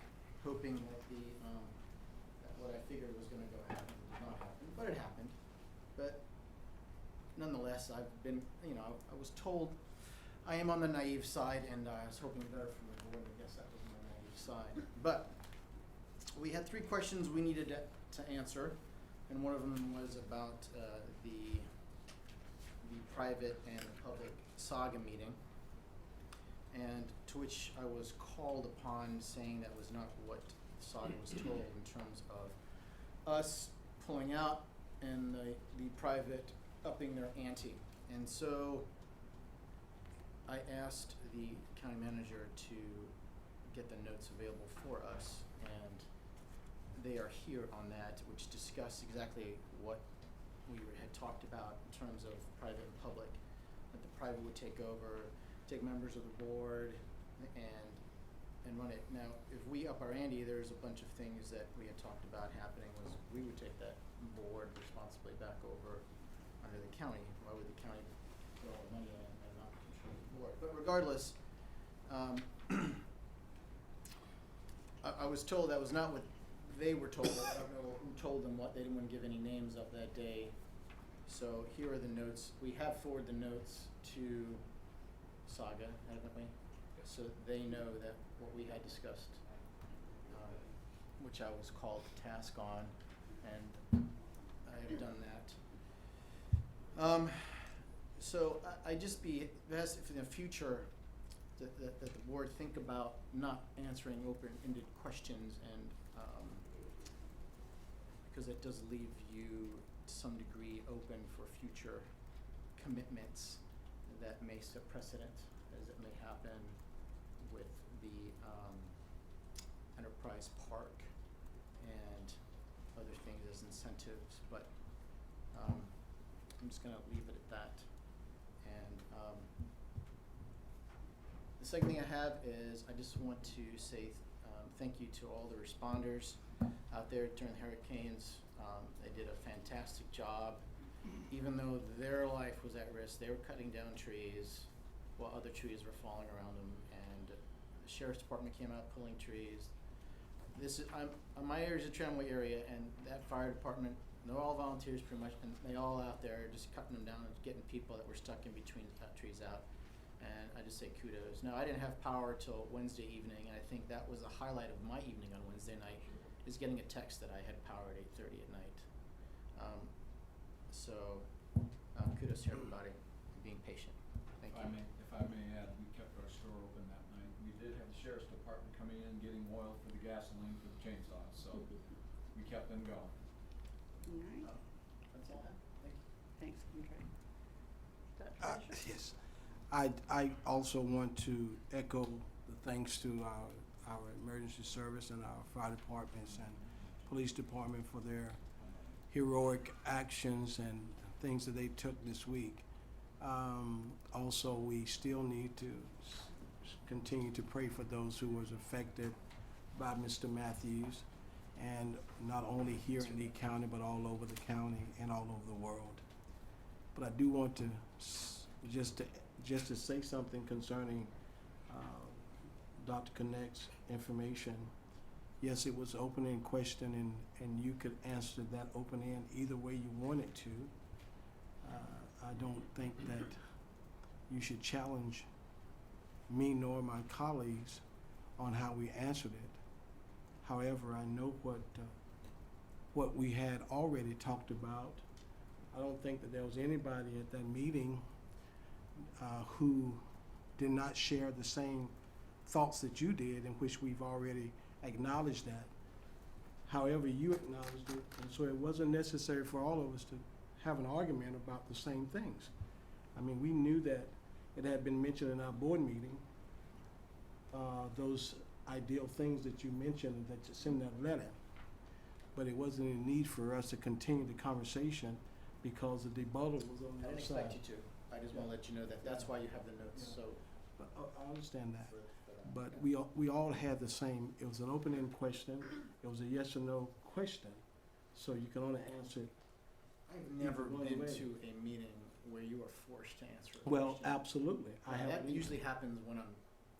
hoping that that what I figured was gonna go happen did not happen, but it happened. But nonetheless, I've been, I was told I am on the naive side, and I was hoping better from the board. I guess that was my naive side. But we had 3 questions we needed to answer, and one of them was about the private and public saga meeting, and to which I was called upon saying that was not what saga was told in terms of us pulling out and the private upping their ante. And so I asked the county manager to get the notes available for us, and they are here on that, which discuss exactly what we had talked about in terms of private and public, that the private would take over, take members of the board, and run it. Now, if we up our ante, there's a bunch of things that we had talked about happening, was we would take that board responsibility back over under the county. Why would the county throw all the money in and not control the board? But regardless, I was told that was not what they were told. I don't know who told them what. They didn't want to give any names of that day. So here are the notes. We have forwarded the notes to Saga, haven't we? So they know that what we had discussed, which I was called to task on, and I have done that. So I just be best if in the future that the board think about not answering open-ended questions, and because it does leave you to some degree open for future commitments that may set precedent, as it may happen with the Enterprise Park and other things as incentives. But I'm just gonna leave it at that. And the second thing I have is I just want to say thank you to all the responders out there during the hurricanes. They did a fantastic job. Even though their life was at risk, they were cutting down trees while other trees were falling around them, and the sheriff's department came out pulling trees. My area is a tramway area, and that fire department, they're all volunteers pretty much, and they all out there just cutting them down and getting people that were stuck in between to cut trees out. And I just say kudos. Now, I didn't have power till Wednesday evening, and I think that was the highlight of my evening on Wednesday night, is getting a text that I had power at 8:30 at night. So kudos to everybody for being patient. Thank you. If I may add, we kept our store open that night. We did have the sheriff's department coming in, getting oil for the gasoline for the chainsaws, so we kept them going. All right. That's all I have. Thank you. Thanks, Andre. Dr. Fisher? Yes. I also want to echo the thanks to our emergency service and our fire departments and police department for their heroic actions and things that they took this week. Also, we still need to continue to pray for those who was affected by Mr. Matthews, and not only here in Lee County, but all over the county and all over the world. But I do want to just to say something concerning Dr. Connect's information. Yes, it was open-end question, and you could answer that open-end either way you wanted to. I don't think that you should challenge me nor my colleagues on how we answered it. However, I know what we had already talked about. I don't think that there was anybody at that meeting who did not share the same thoughts that you did, in which we've already acknowledged that. However, you acknowledged it, and so it wasn't necessary for all of us to have an argument about the same things. I mean, we knew that it had been mentioned in our board meeting, those ideal things that you mentioned that's in that letter. But it wasn't a need for us to continue the conversation because the debuttal was on the I other didn't side. expect you to. I just want to let you know that that's why you have the notes. Yeah. So But I understand that. for that. But we all had the same, it was an open-ended question, it was a yes or no question, so you can only answer it. I've never Either one been way. to a meeting where you are forced to answer a Well, question. absolutely, I Now, have. that usually happens when I'm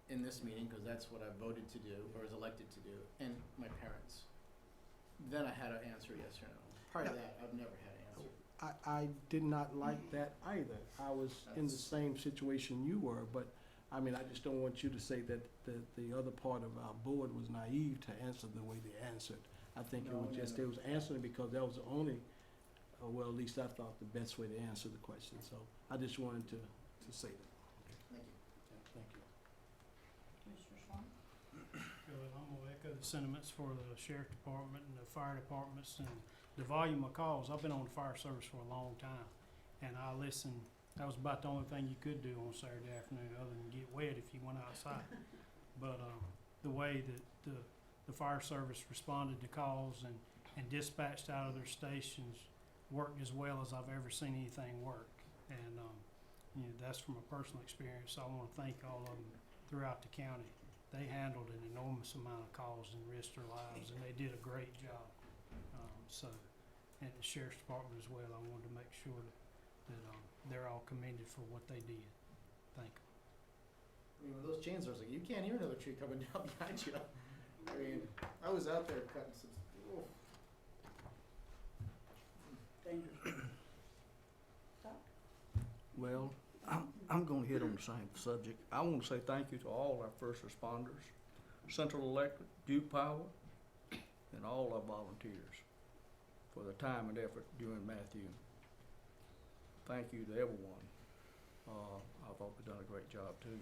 in this meeting, because that's what I voted to do, or was elected to do, and my parents. Then I had to answer yes or no. Prior to that, I've never had an answer. I did not like that either. I was in the same situation you were, but, I mean, I just don't want you to say that the other part of our board was naive to answer the way they answered. I think it No, was no, just, no. they was answering because that was the only, well, at least I thought the best way to answer the question. So I just wanted to say that. Thank you. Yeah, thank you. Commissioner Swan? Well, I'm gonna echo the sentiments for the sheriff department and the fire departments and the volume of calls. I've been on the fire service for a long time, and I listened. That was about the only thing you could do on Saturday afternoon, other than get wet if you went outside. But the way that the fire service responded to calls and dispatched out of their stations worked as well as I've ever seen anything work. And you know, that's from a personal experience. So I want to thank all of them throughout the county. They handled an enormous amount of calls and risked their lives, and they did a great job. And the sheriff's department as well. I wanted to make sure that they're all commended for what they did. Thank you. I mean, with those chainsaws, like, you can't hear another tree coming down behind you. I mean, I was out there cutting some, oof. Dangerous. Doc? Well, I'm gonna hit on the same subject. I wanna say thank you to all our first responders, Central Electric, Duke Power, and all our volunteers for their time and effort during Matthew. Thank you to everyone. I thought they've done a great job too.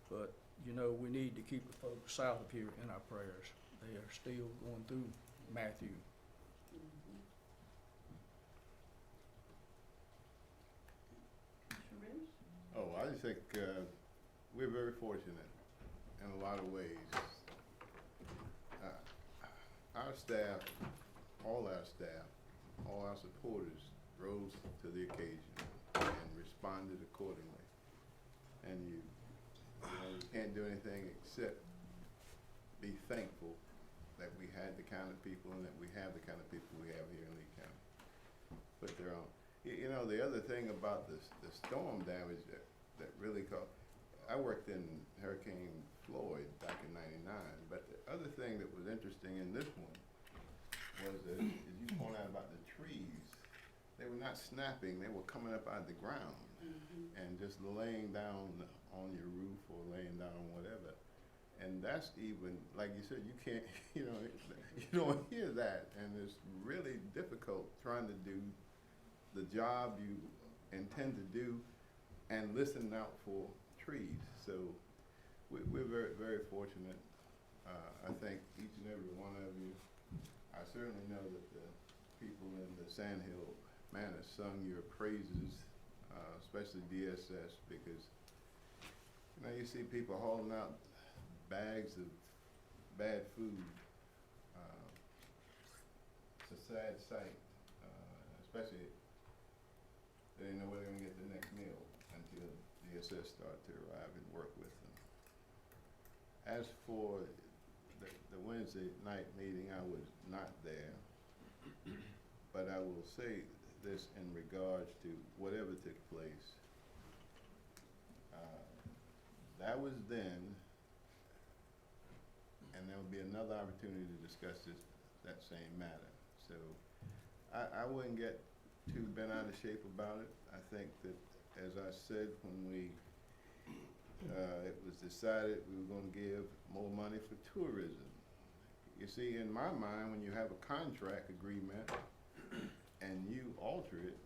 But, you know, we need to keep the folks south of here in our prayers. They are still going through Matthew. Commissioner Ridge? Oh, I just think we're very fortunate in a lot of ways. Our staff, all our supporters rose to the occasion and responded accordingly. And you can't do anything except be thankful that we had the kind of people and that we have the kind of people we have here in Lee County. But there are, you know, the other thing about the storm damage that really caused, I worked in Hurricane Floyd back in '99, but the other thing that was interesting in this one was that, as you point out about the trees, they were not snapping, they were coming up out of the ground and just laying down on your roof or laying down on whatever. And that's even, like you said, you can't, you don't hear that, and it's really difficult trying to do the job you intend to do and listen out for trees. So we're very, very fortunate. I thank each and every one of you. I certainly know that the people in the Sandhill Manor sung your praises, especially DSS, because you see people hauling out bags of bad food. It's a sad sight, especially they didn't know where they're going to get the next meal until DSS started to arrive and work with them. As for the Wednesday night meeting, I was not there, but I will say this in regards to whatever took place. That was then, and there will be another opportunity to discuss that same matter. So I wouldn't get too bent out of shape about it. I think that, as I said when it was decided we were going to give more money for tourism. You see, in my mind, when you have a contract agreement and you alter it,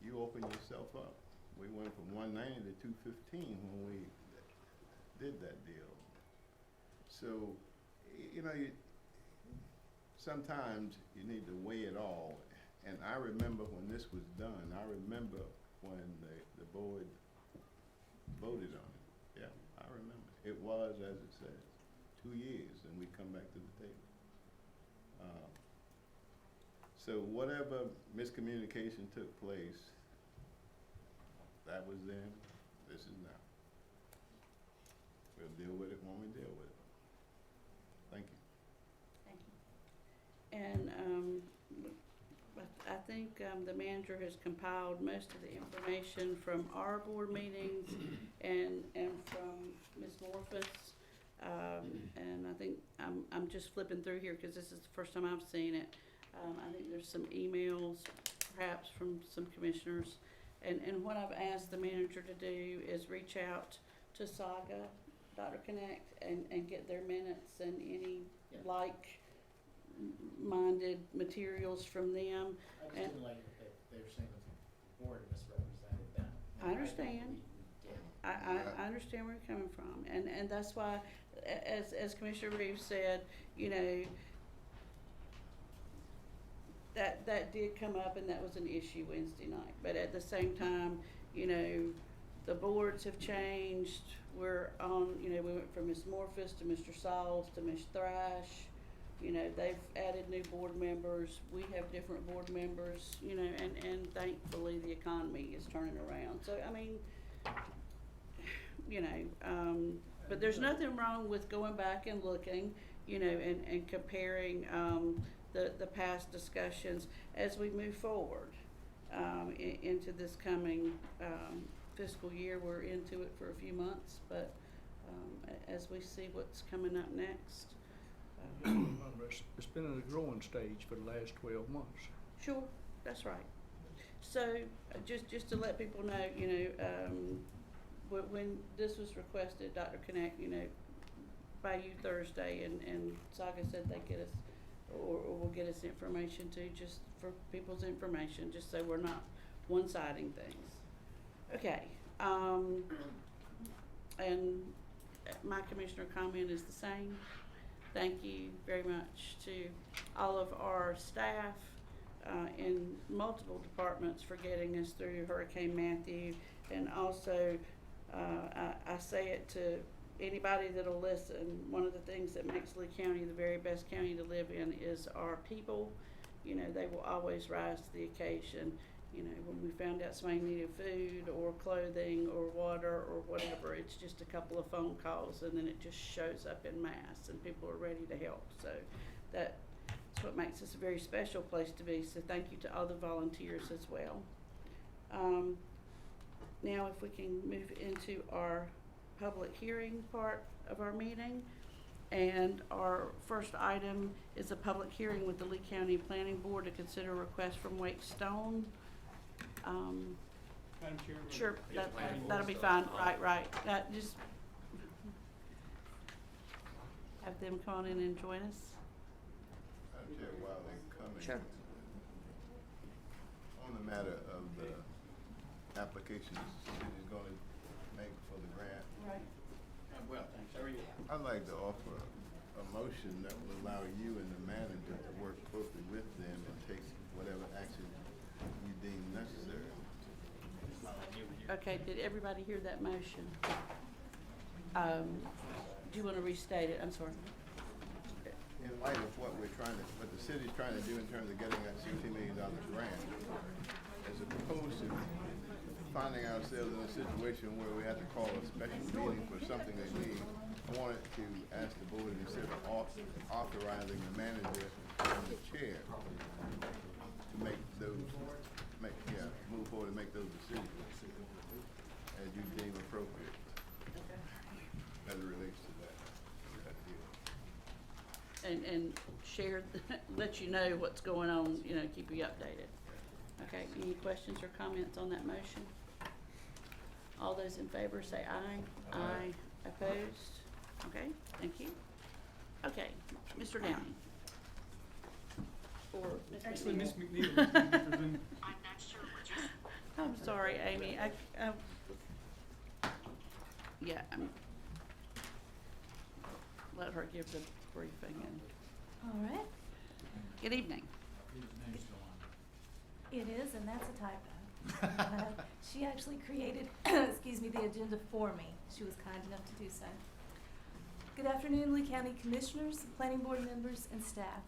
you open yourself up. We went from 190 to 215 when we did that deal. So, sometimes you need to weigh it all. And I remember when this was done, I remember when the board voted on it. Yeah, I remember. It was, as it says, 2 years, and we come back to the table. So whatever miscommunication took place, that was then, this is now. We'll deal with it when we deal with it. Thank you. Thank you. And I think the manager has compiled most of the information from our board meetings and from Ms. Morphus And I think, I'm just flipping through here because this is the first time I've seen it. I think there's some emails perhaps from some commissioners. And what I've asked the manager to do is reach out to Saga, Dr. Connect, and get their minutes and any Yeah. like-minded materials from them. I just And- didn't like it that they were saying that the board misrepresented them. I understand. We did. I understand where you're coming from, and that's why, as Commissioner Reeves said, you know, that did come up and that was an issue Wednesday night. But at the same time, you know, the boards have changed. We're on, you know, we went from Ms. Morphus to Mr. Sauls to Ms. Thrash. You know, they've added new board members. We have different board members, you know, and thankfully the economy is turning around. So, I mean, you know, but there's nothing wrong with going back and looking, you know, and comparing, the past discussions as we move forward, into this coming, fiscal year. We're into it for a few months, but, as we see what's coming up next. Remember, it's been in a growing stage for the last 12 months. Sure, that's right. So, just to let people know, you know, when this was requested, Dr. Connect, you know, by you Thursday, and Saga said they get us, or will get us information too, just for people's information, just so we're not one-siding things. Okay, and my commissioner comment is the same. Thank you very much to all of our staff, in multiple departments for getting us through Hurricane Matthew. And also, I say it to anybody that'll listen, one of the things that makes Lee County the very best county to live in is our people. You know, they will always rise to the occasion. You know, when we found out somebody needed food or clothing or water or whatever, it's just a couple of phone calls and then it just shows up in mass and people are ready to help. So that's what makes this a very special place to be. So thank you to all the volunteers as well. Now if we can move into our public hearing part of our meeting. And our first item is a public hearing with the Lee County Planning Board to consider a request from Wake Stone. Madam Chair? Sure, Yeah, planning board that'll be stuff. fine, right. Just have them come on in and join us. Madam Chair, while they're coming. Sure. On the matter of the application the city is gonna make for the grant, Right. Well, thanks. How are you? I'd like to offer a motion that will allow you and the manager to work closely with them and take whatever action you deem necessary. Okay, did everybody hear that motion? Do you wanna restate it? I'm sorry. In light of what what the city's trying to do in terms of getting that $60 million grant, as opposed to finding ourselves in a situation where we have to call a special meeting for something they need, I wanted to ask the board, instead of authorizing the manager and the chair to move forward and make those decisions as you deem appropriate as it relates to that deal. And share, let you know what's going on, you know, keep you updated. Okay, any questions or comments on that motion? All those in favor say aye. Aye. Opposed? Okay, thank you. Okay, Mr. Downing. Or Ms. Actually, McNeil. Ms. McNeil is going to be presenting. I'm sorry, Amy, let her give the briefing and, All right, good evening. it is, and that's a typo. She actually created, excuse me, the agenda for me. She was kind enough to do so. Good afternoon, Lee County Commissioners, Planning Board members, and staff.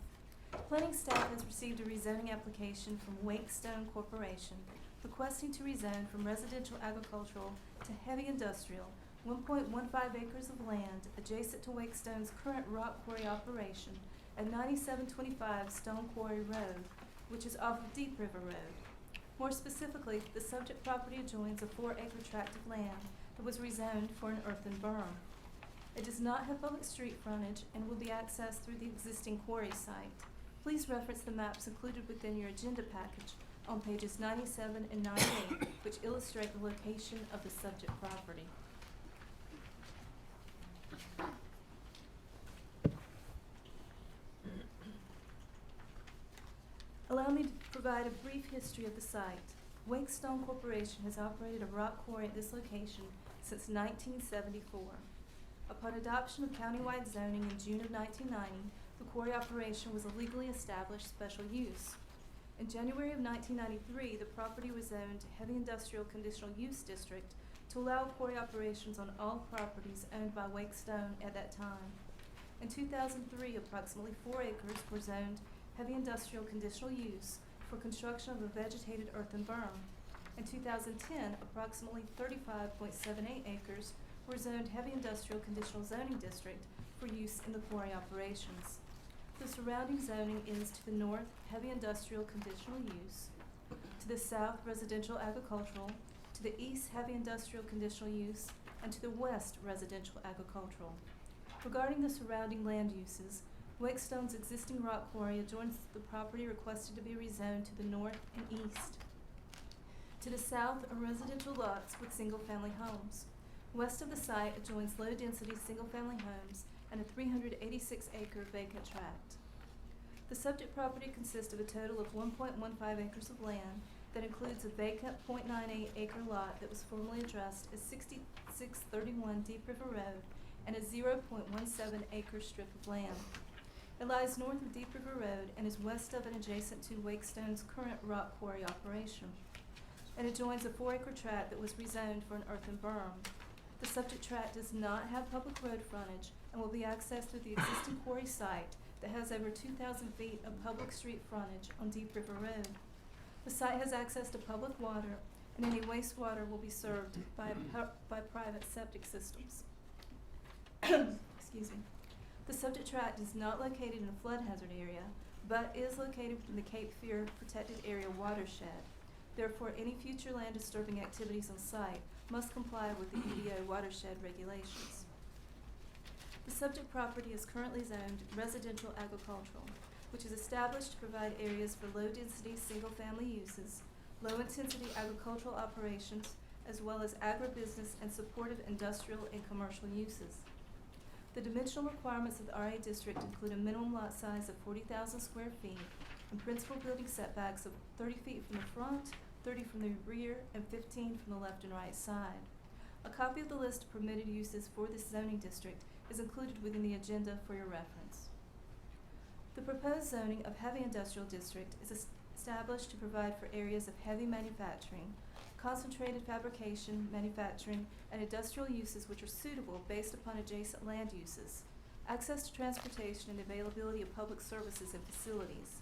Planning staff has received a rezoning application from Wake Stone Corporation requesting to rezone from residential agricultural to heavy industrial 1.15 acres of land adjacent to Wake Stone's current rock quarry operation at 9725 Stone Quarry Road, which is off of Deep River Road. More specifically, the subject property adjoins a 4-acre tract of land that was rezoned for an earthen berm. It does not have public street frontage and will be accessed through the existing quarry site. Please reference the maps included within your agenda package on pages 97 and 98, which illustrate the location of the subject property. Allow me to provide a brief history of the site. Wake Stone Corporation has operated a rock quarry at this location since 1974. Upon adoption of countywide zoning in June of 1990, the quarry operation was a legally established special use. In January of 1993, the property was zoned Heavy Industrial Conditional Use District to allow quarry operations on all properties owned by Wake Stone at that time. In 2003, approximately 4 acres were zoned Heavy Industrial Conditional Use for construction of a vegetated earthen berm. In 2010, approximately 35.78 acres were zoned Heavy Industrial Conditional Zoning District for use in the quarry operations. The surrounding zoning is to the north, Heavy Industrial Conditional Use, to the south, Residential Agricultural, to the east, Heavy Industrial Conditional Use, and to the west, Residential Agricultural. Regarding the surrounding land uses, Wake Stone's existing rock quarry adjoins the property requested to be rezoned to the north and east. To the south are residential lots with single-family homes. West of the site adjoins low-density single-family homes and a 386-acre vacant tract. The subject property consists of a total of 1.15 acres of land that includes a vacant 0.98-acre lot that was formerly addressed as 6631 Deep River Road and a 0.17-acre strip of land. It lies north of Deep River Road and is west of and adjacent to Wake Stone's current rock quarry operation. It adjoins a 4-acre tract that was rezoned for an earthen berm. The subject tract does not have public road frontage and will be accessed through the existing quarry site that has over 2,000 feet of public street frontage on Deep River Road. The site has access to public water, and any wastewater will be served by private septic systems. Excuse me. The subject tract is not located in a flood hazard area, but is located within the Cape Fear Protected Area watershed. Therefore, any future land disturbing activities on site must comply with the UDO watershed regulations. The subject property is currently zoned Residential Agricultural, which is established to provide areas for low-density single-family uses, low-intensity agricultural operations, as well as agribusiness and supportive industrial and commercial uses. The dimensional requirements of the RA district include a minimum lot size of 40,000 square feet and principal building setbacks of 30 feet from the front, 30 from the rear, and 15 from the left and right side. A copy of the list of permitted uses for this zoning district is included within the agenda for your reference. The proposed zoning of Heavy Industrial District is established to provide for areas of heavy manufacturing, concentrated fabrication, manufacturing, and industrial uses which are suitable based upon adjacent land uses, access to transportation, and availability of public services and facilities.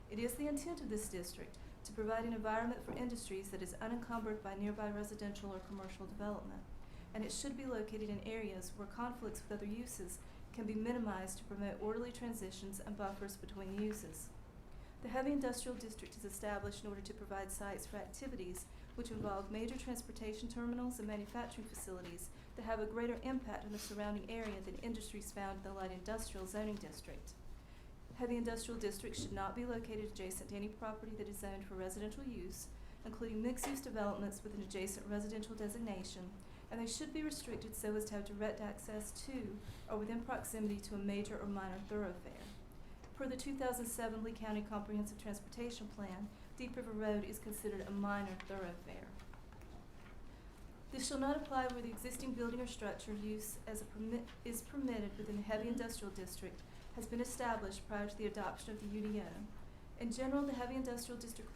It is the intent of this district to provide an environment for industries that is unencumbered by nearby residential or commercial development, and it should be located in areas where conflicts with other uses can be minimized to promote orderly transitions and buffers between uses. The Heavy Industrial District is established in order to provide sites for activities which involve major transportation terminals and manufacturing facilities that have a greater impact on the surrounding area than industries found in the light industrial zoning district. Heavy Industrial Districts should not be located adjacent to any property that is zoned for residential use, including mixed-use developments with an adjacent residential designation, and they should be restricted so as to have direct access to or within proximity to a major or minor thoroughfare. Per the 2007 Lee County Comprehensive Transportation Plan, Deep River Road is considered a minor thoroughfare. This shall not apply where the existing building or structure use is permitted within the Heavy Industrial District has been established prior to the adoption of the UDO. In general, the Heavy Industrial District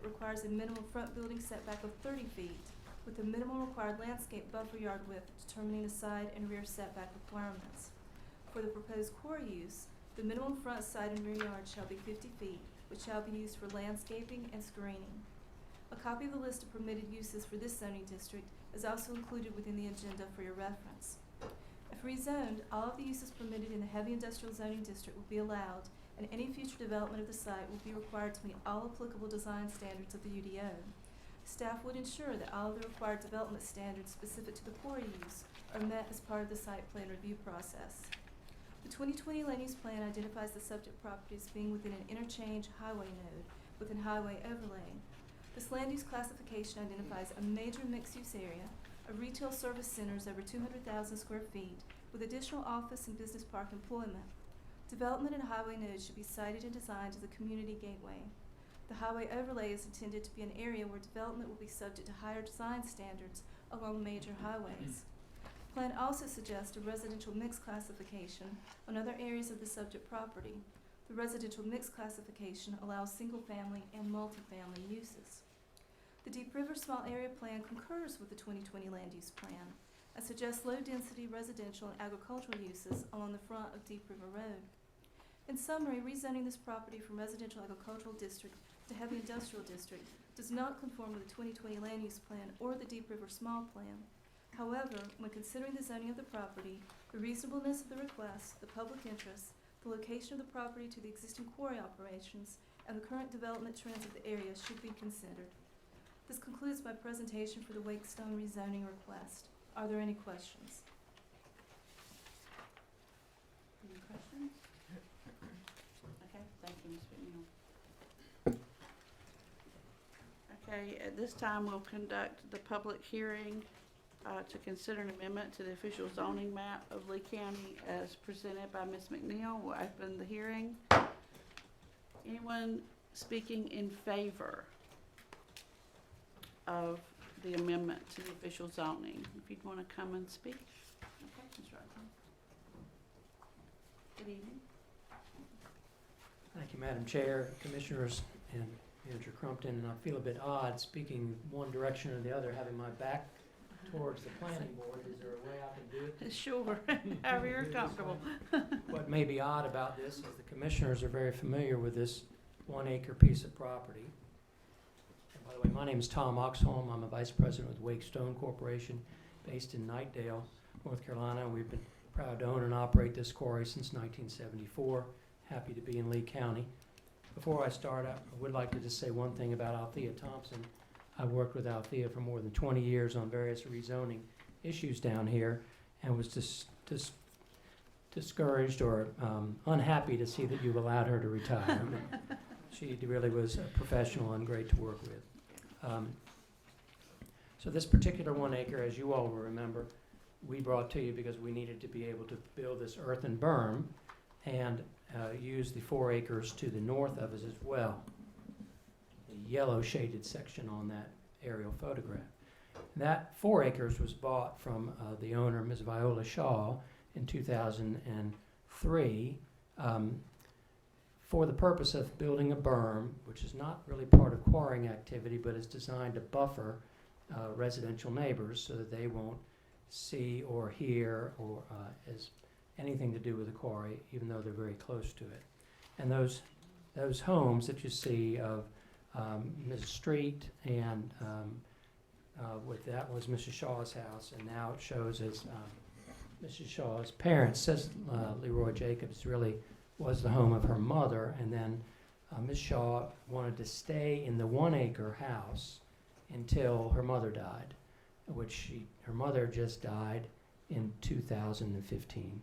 requires a minimum front building setback of 30 feet with a minimum required landscape buffer yard width determining the side and rear setback requirements. For the proposed core use, the minimum front, side, and rear yard shall be 50 feet, which shall be used for landscaping and screening. A copy of the list of permitted uses for this zoning district is also included within the agenda for your reference. If rezoned, all of the uses permitted in the Heavy Industrial Zoning District will be allowed, and any future development of the site will be required to meet all applicable design standards of the UDO. Staff would ensure that all of the required development standards specific to the quarry use are met as part of the site plan review process. The 2020 land use plan identifies the subject properties being within an interchange highway node with a highway overlay. This land use classification identifies a major mixed-use area of retail service centers over 200,000 square feet with additional office and business park employment. Development in highway nodes should be sited and designed as a community gateway. The highway overlay is intended to be an area where development will be subject to higher design standards along major highways. The plan also suggests a residential mix classification on other areas of the subject property. The residential mix classification allows single-family and multifamily uses. The Deep River Small Area Plan concurs with the 2020 Land Use Plan and suggests low-density residential and agricultural uses along the front of Deep River Road. In summary, rezoning this property from residential agricultural district to heavy industrial district does not conform with the 2020 Land Use Plan or the Deep River Small Plan. However, when considering the zoning of the property, the reasonableness of the request, the public interest, the location of the property to the existing quarry operations, and the current development trends of the area should be considered. This concludes my presentation for the Wake Stone rezoning request. Are there any questions? Any questions? Okay, thank you, Ms. McNeil. Okay, at this time, we'll conduct the public hearing to consider an amendment to the official zoning map of Lee County as presented by Ms. McNeil. We'll open the hearing. Anyone speaking in favor of the amendment to the official zoning? If you'd want to come and speak. Okay, Ms. Rutherford. Good evening. Thank you, Madam Chair, Commissioners, and Manager Crumpton. And I feel a bit odd speaking one direction or the other, having my back towards the planning board. Is there a way I can do it? Sure, however you're comfortable. What may be odd about this is the Commissioners are very familiar with this 1 acre piece of property. And by the way, my name is Tom Oxholm. I'm a Vice President with Wake Stone Corporation based in Knightdale, North Carolina. We've been proud to own and operate this quarry since 1974. Happy to be in Lee County. Before I start, I would like to just say one thing about Althea Thompson. I've worked with Althea for more than 20 years on various rezoning issues down here and was discouraged or unhappy to see that you've allowed her to retire. She really was a professional and great to work with. So this particular 1 acre, as you all will remember, we brought to you because we needed to be able to build this earthen berm and use the 4 acres to the north of us as well. The yellow shaded section on that aerial photograph. That 4 acres was bought from the owner, Ms. Viola Shaw, in 2003 for the purpose of building a berm, which is not really part of quarrying activity, but is designed to buffer residential neighbors so that they won't see or hear or as anything to do with the quarry, even though they're very close to it. And those homes that you see of Mrs. Street and with that was Mrs. Shaw's house, and now it shows as Mrs. Shaw's parents. Says Leroy Jacobs really was the home of her mother, and then Ms. Shaw wanted to stay in the 1 acre house until her mother died, which her mother just died in 2015.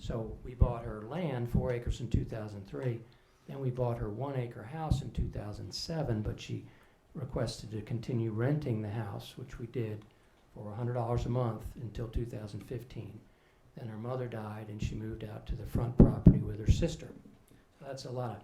So we bought her land, 4 acres in 2003. Then we bought her 1 acre house in 2007, but she requested to continue renting the house, which we did for $100 a month until 2015. Then her mother died and she moved out to the front property with her sister. So that's a lot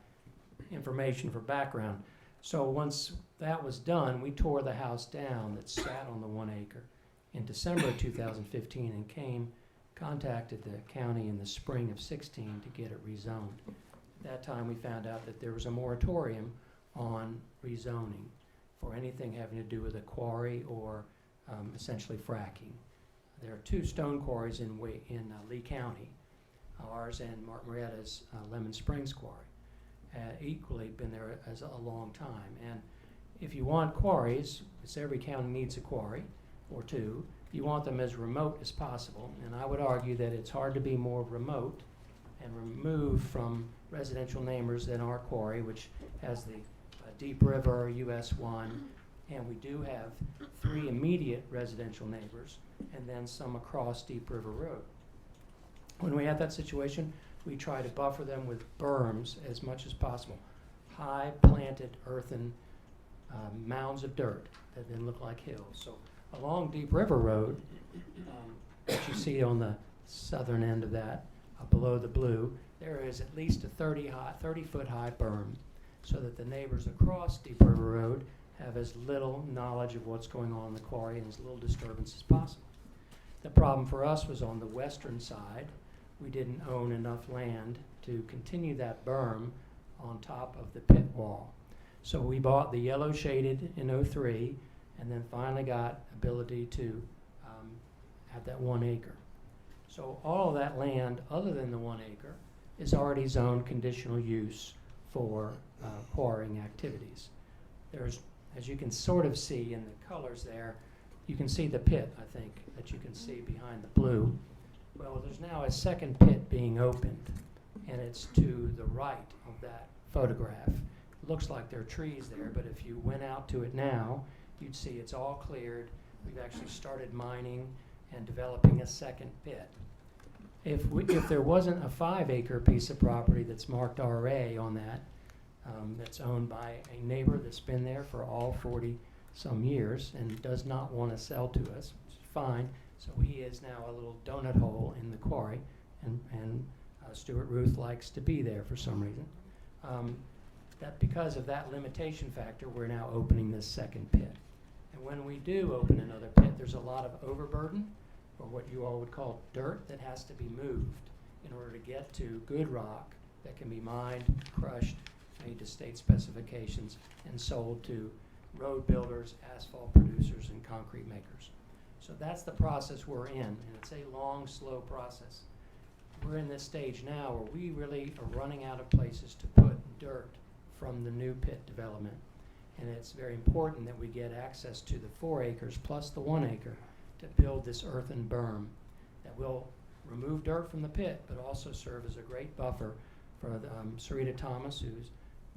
of information for background. So once that was done, we tore the house down that sat on the 1 acre in December of 2015 and contacted the county in the spring of 16 to get it rezoned. At that time, we found out that there was a moratorium on rezoning for anything having to do with a quarry or essentially fracking. There are 2 stone quarries in Lee County, ours and Martin Marietta's Lemon Springs Quarry. Equally been there as a long time. And if you want quarries, because every county needs a quarry or 2, you want them as remote as possible. And I would argue that it's hard to be more remote and removed from residential neighbors than our quarry, which has the Deep River, US 1, And we do have 3 immediate residential neighbors and then some across Deep River Road. When we have that situation, we try to buffer them with berms as much as possible. High planted earthen mounds of dirt that then look like hills. So along Deep River Road, that you see on the southern end of that, below the blue, there is at least a 30-foot high berm so that the neighbors across Deep River Road have as little knowledge of what's going on in the quarry and as little disturbance as possible. The problem for us was on the western side. We didn't own enough land to continue that berm on top of the pit wall. So we bought the yellow shaded in '03 and then finally got ability to have that 1 acre. So all of that land other than the 1 acre is already zoned conditional use for quarrying activities. There's, as you can sort of see in the colors there, you can see the pit, I think, that you can see behind the blue. Well, there's now a second pit being opened, and it's to the right of that photograph. It looks like there are trees there, but if you went out to it now, you'd see it's all cleared. We've actually started mining and developing a second pit. If there wasn't a 5-acre piece of property that's marked RA on that, that's owned by a neighbor that's been there for all 40-some years and does not want to sell to us, which is fine. So he is now a little donut hole in the quarry, and Stuart Ruth likes to be there for some reason. That because of that limitation factor, we're now opening this second pit. And when we do open another pit, there's a lot of overburden, or what you all would call dirt, that has to be moved in order to get to good rock that can be mined, crushed, made to state specifications, and sold to road builders, asphalt producers, and concrete makers. So that's the process we're in, and it's a long, slow process. We're in this stage now where we really are running out of places to put dirt from the new pit development. And it's very important that we get access to the 4 acres plus the 1 acre to build this earthen berm that will remove dirt from the pit, but also serve as a great buffer for the, Sarita Thomas, who's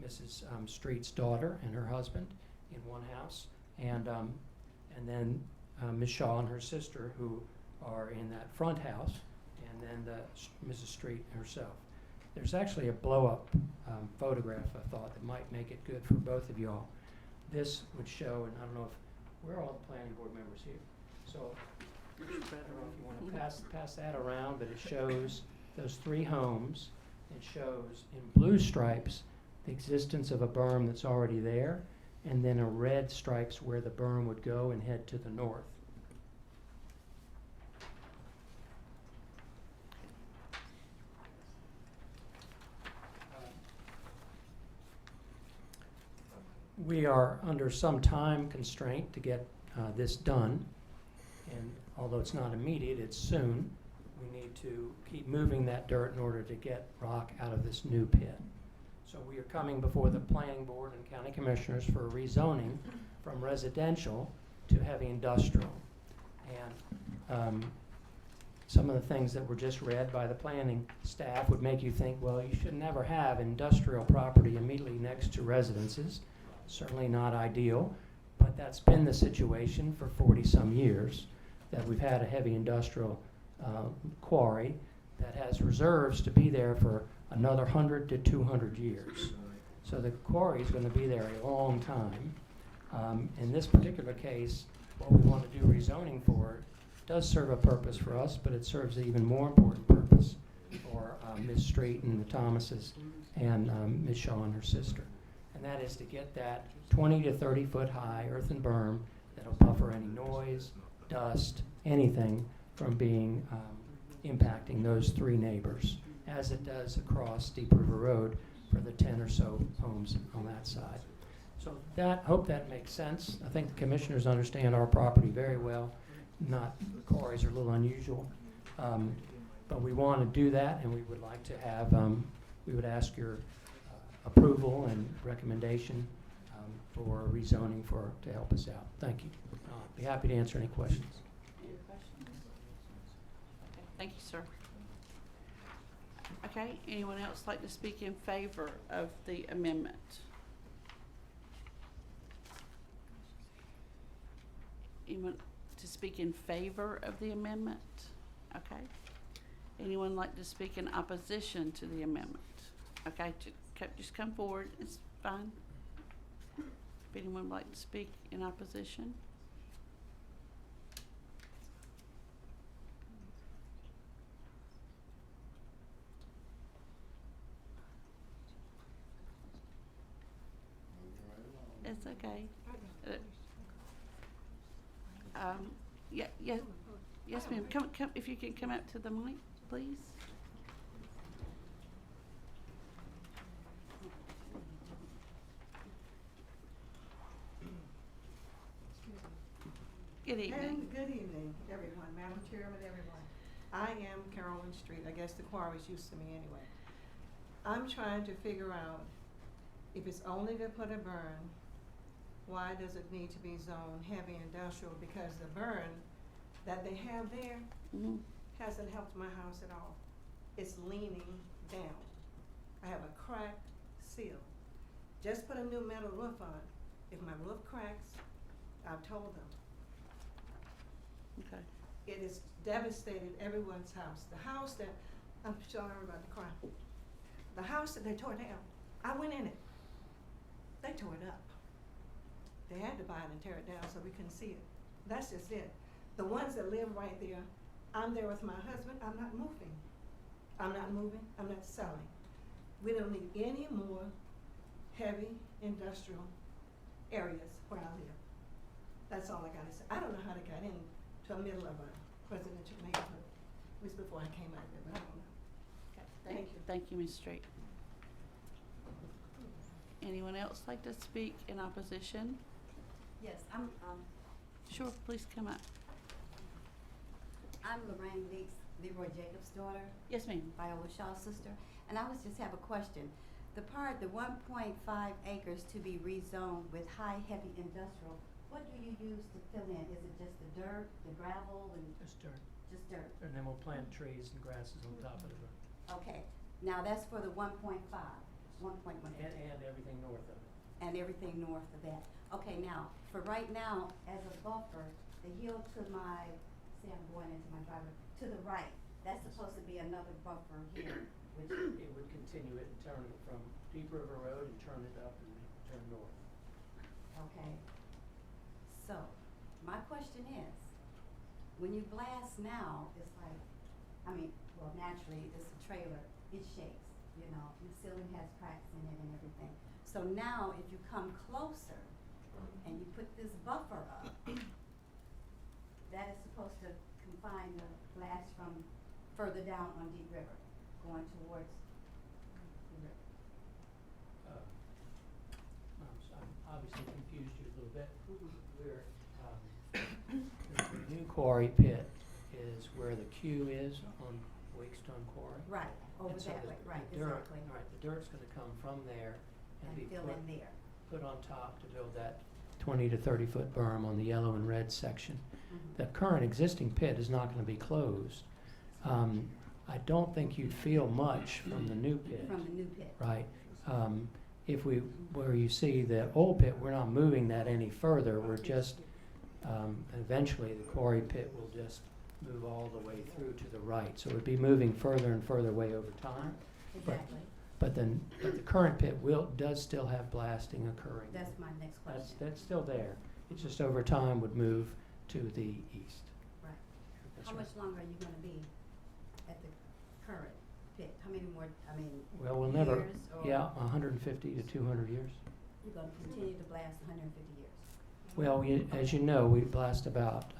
Mrs. Street's daughter, and her husband in one house, and then Ms. Shaw and her sister, who are in that front house, and then Mrs. Street herself. There's actually a blow-up photograph, I thought, that might make it good for both of y'all. This would show, and I don't know if, where are all the planning board members here? So, I don't know if you want to pass that around, but it shows those 3 homes. It shows in blue stripes the existence of a berm that's already there, and then a red stripes where the berm would go and head to the north. We are under some time constraint to get this done, and although it's not immediate, it's soon. We need to keep moving that dirt in order to get rock out of this new pit. So we are coming before the planning board and county commissioners for rezoning from residential to heavy industrial. And some of the things that were just read by the planning staff would make you think, well, you should never have industrial property immediately next to residences. Certainly not ideal, but that's been the situation for 40-some years, that we've had a heavy industrial quarry that has reserves to be there for another 100 to 200 years. So the quarry is going to be there a long time. In this particular case, what we want to do rezoning for does serve a purpose for us, but it serves an even more important purpose for Ms. Street and the Thomases and Ms. Shaw and her sister. And that is to get that 20 to 30 foot high earthen berm that'll buffer any noise, dust, anything from being impacting those 3 neighbors, as it does across Deep River Road for the 10 or so homes on that side. So that, hope that makes sense. I think the commissioners understand our property very well. Quarries are a little unusual, but we want to do that, and we would like to have, we would ask your approval and recommendation for rezoning to help us out. Thank you. I'll be happy to answer any questions. Any questions? Okay, thank you, sir. Okay, anyone else like to speak in favor of the amendment? Anyone to speak in favor of the amendment? Okay. Anyone like to speak in opposition to the amendment? Okay, just come forward, it's fine. If anyone would like to speak in opposition? It's okay. Yes, ma'am. Come, if you can come up to the mic, please. Good evening. And good evening, everyone, Madam Chairman, everyone. I am Carolyn Street. I guess the quarry's used to me anyway. I'm trying to figure out if it's only to put a burn, why does it need to be zoned heavy industrial? Because the burn that they have there hasn't helped my house at all. It's leaning down. I have a cracked seal. Just put a new metal roof on. If my roof cracks, I've told them. Okay. It has devastated everyone's house. The house that, I'm sorry about the cry. The house that they tore down, I went in it. They tore it up. They had to buy it and tear it down so we couldn't see it. That's just it. The ones that live right there, I'm there with my husband, I'm not moving. I'm not moving, I'm not selling. We don't need any more heavy industrial areas where I live. That's all I gotta say. I don't know how they got into the middle of a residential neighborhood. It was before I came out there, but I don't know. Okay. Thank you. Thank you, Ms. Street. Anyone else like to speak in opposition? Yes, Sure, please come up. I'm Lorraine Leaks, Leroy Jacobs' daughter, Yes, ma'am. Viola Shaw's sister, and I was just have a question. The 1.5 acres to be rezoned with high heavy industrial, what do you use to fill in? Is it just the dirt, the gravel, and Just dirt. just dirt? And then we'll plant trees and grasses on top of it. Okay, now that's for the 1.5, 1.1. And everything north of it. And everything north of that. Okay, now, for right now, as a buffer, the hill to my, see I'm going into my driveway, to the right, that's supposed to be another buffer here, which, It would continue it and turn it from Deep River Road and turn it up and turn north. okay. So, my question is, when you blast now, it's like, well, naturally, it's a trailer, it shakes, you know, the ceiling has cracks in it and everything. So now, if you come closer and you put this buffer up, that is supposed to confine the blast from further down on Deep River, going towards the river. I'm obviously confused you a little bit. Mhm. We're, the new quarry pit is where the queue is on Wakestone Quarry. Right, over And so that the- way, right, the dirt- exactly. Right, the dirt's gonna come from there and be And fill in there. put on top to build that 20 to 30-foot berm on the yellow and red section. Mhm. The current existing pit is not gonna be closed. I don't think you'd feel much from the new pit. From the new pit. Right. Where you see the old pit, we're not moving that any further. We're just, eventually the quarry pit will just move all the way through to the right. So it would be moving further and further away over time. Exactly. But the current pit does still have blasting occurring. That's my next question. That's still there. It just over time would move to the east. Right. That's How right. much longer are you gonna be at the current pit? How many more, Well, we'll never, years or- yeah, 150 to 200 years. You're gonna continue to blast 150 years? Well, as you know, we blast about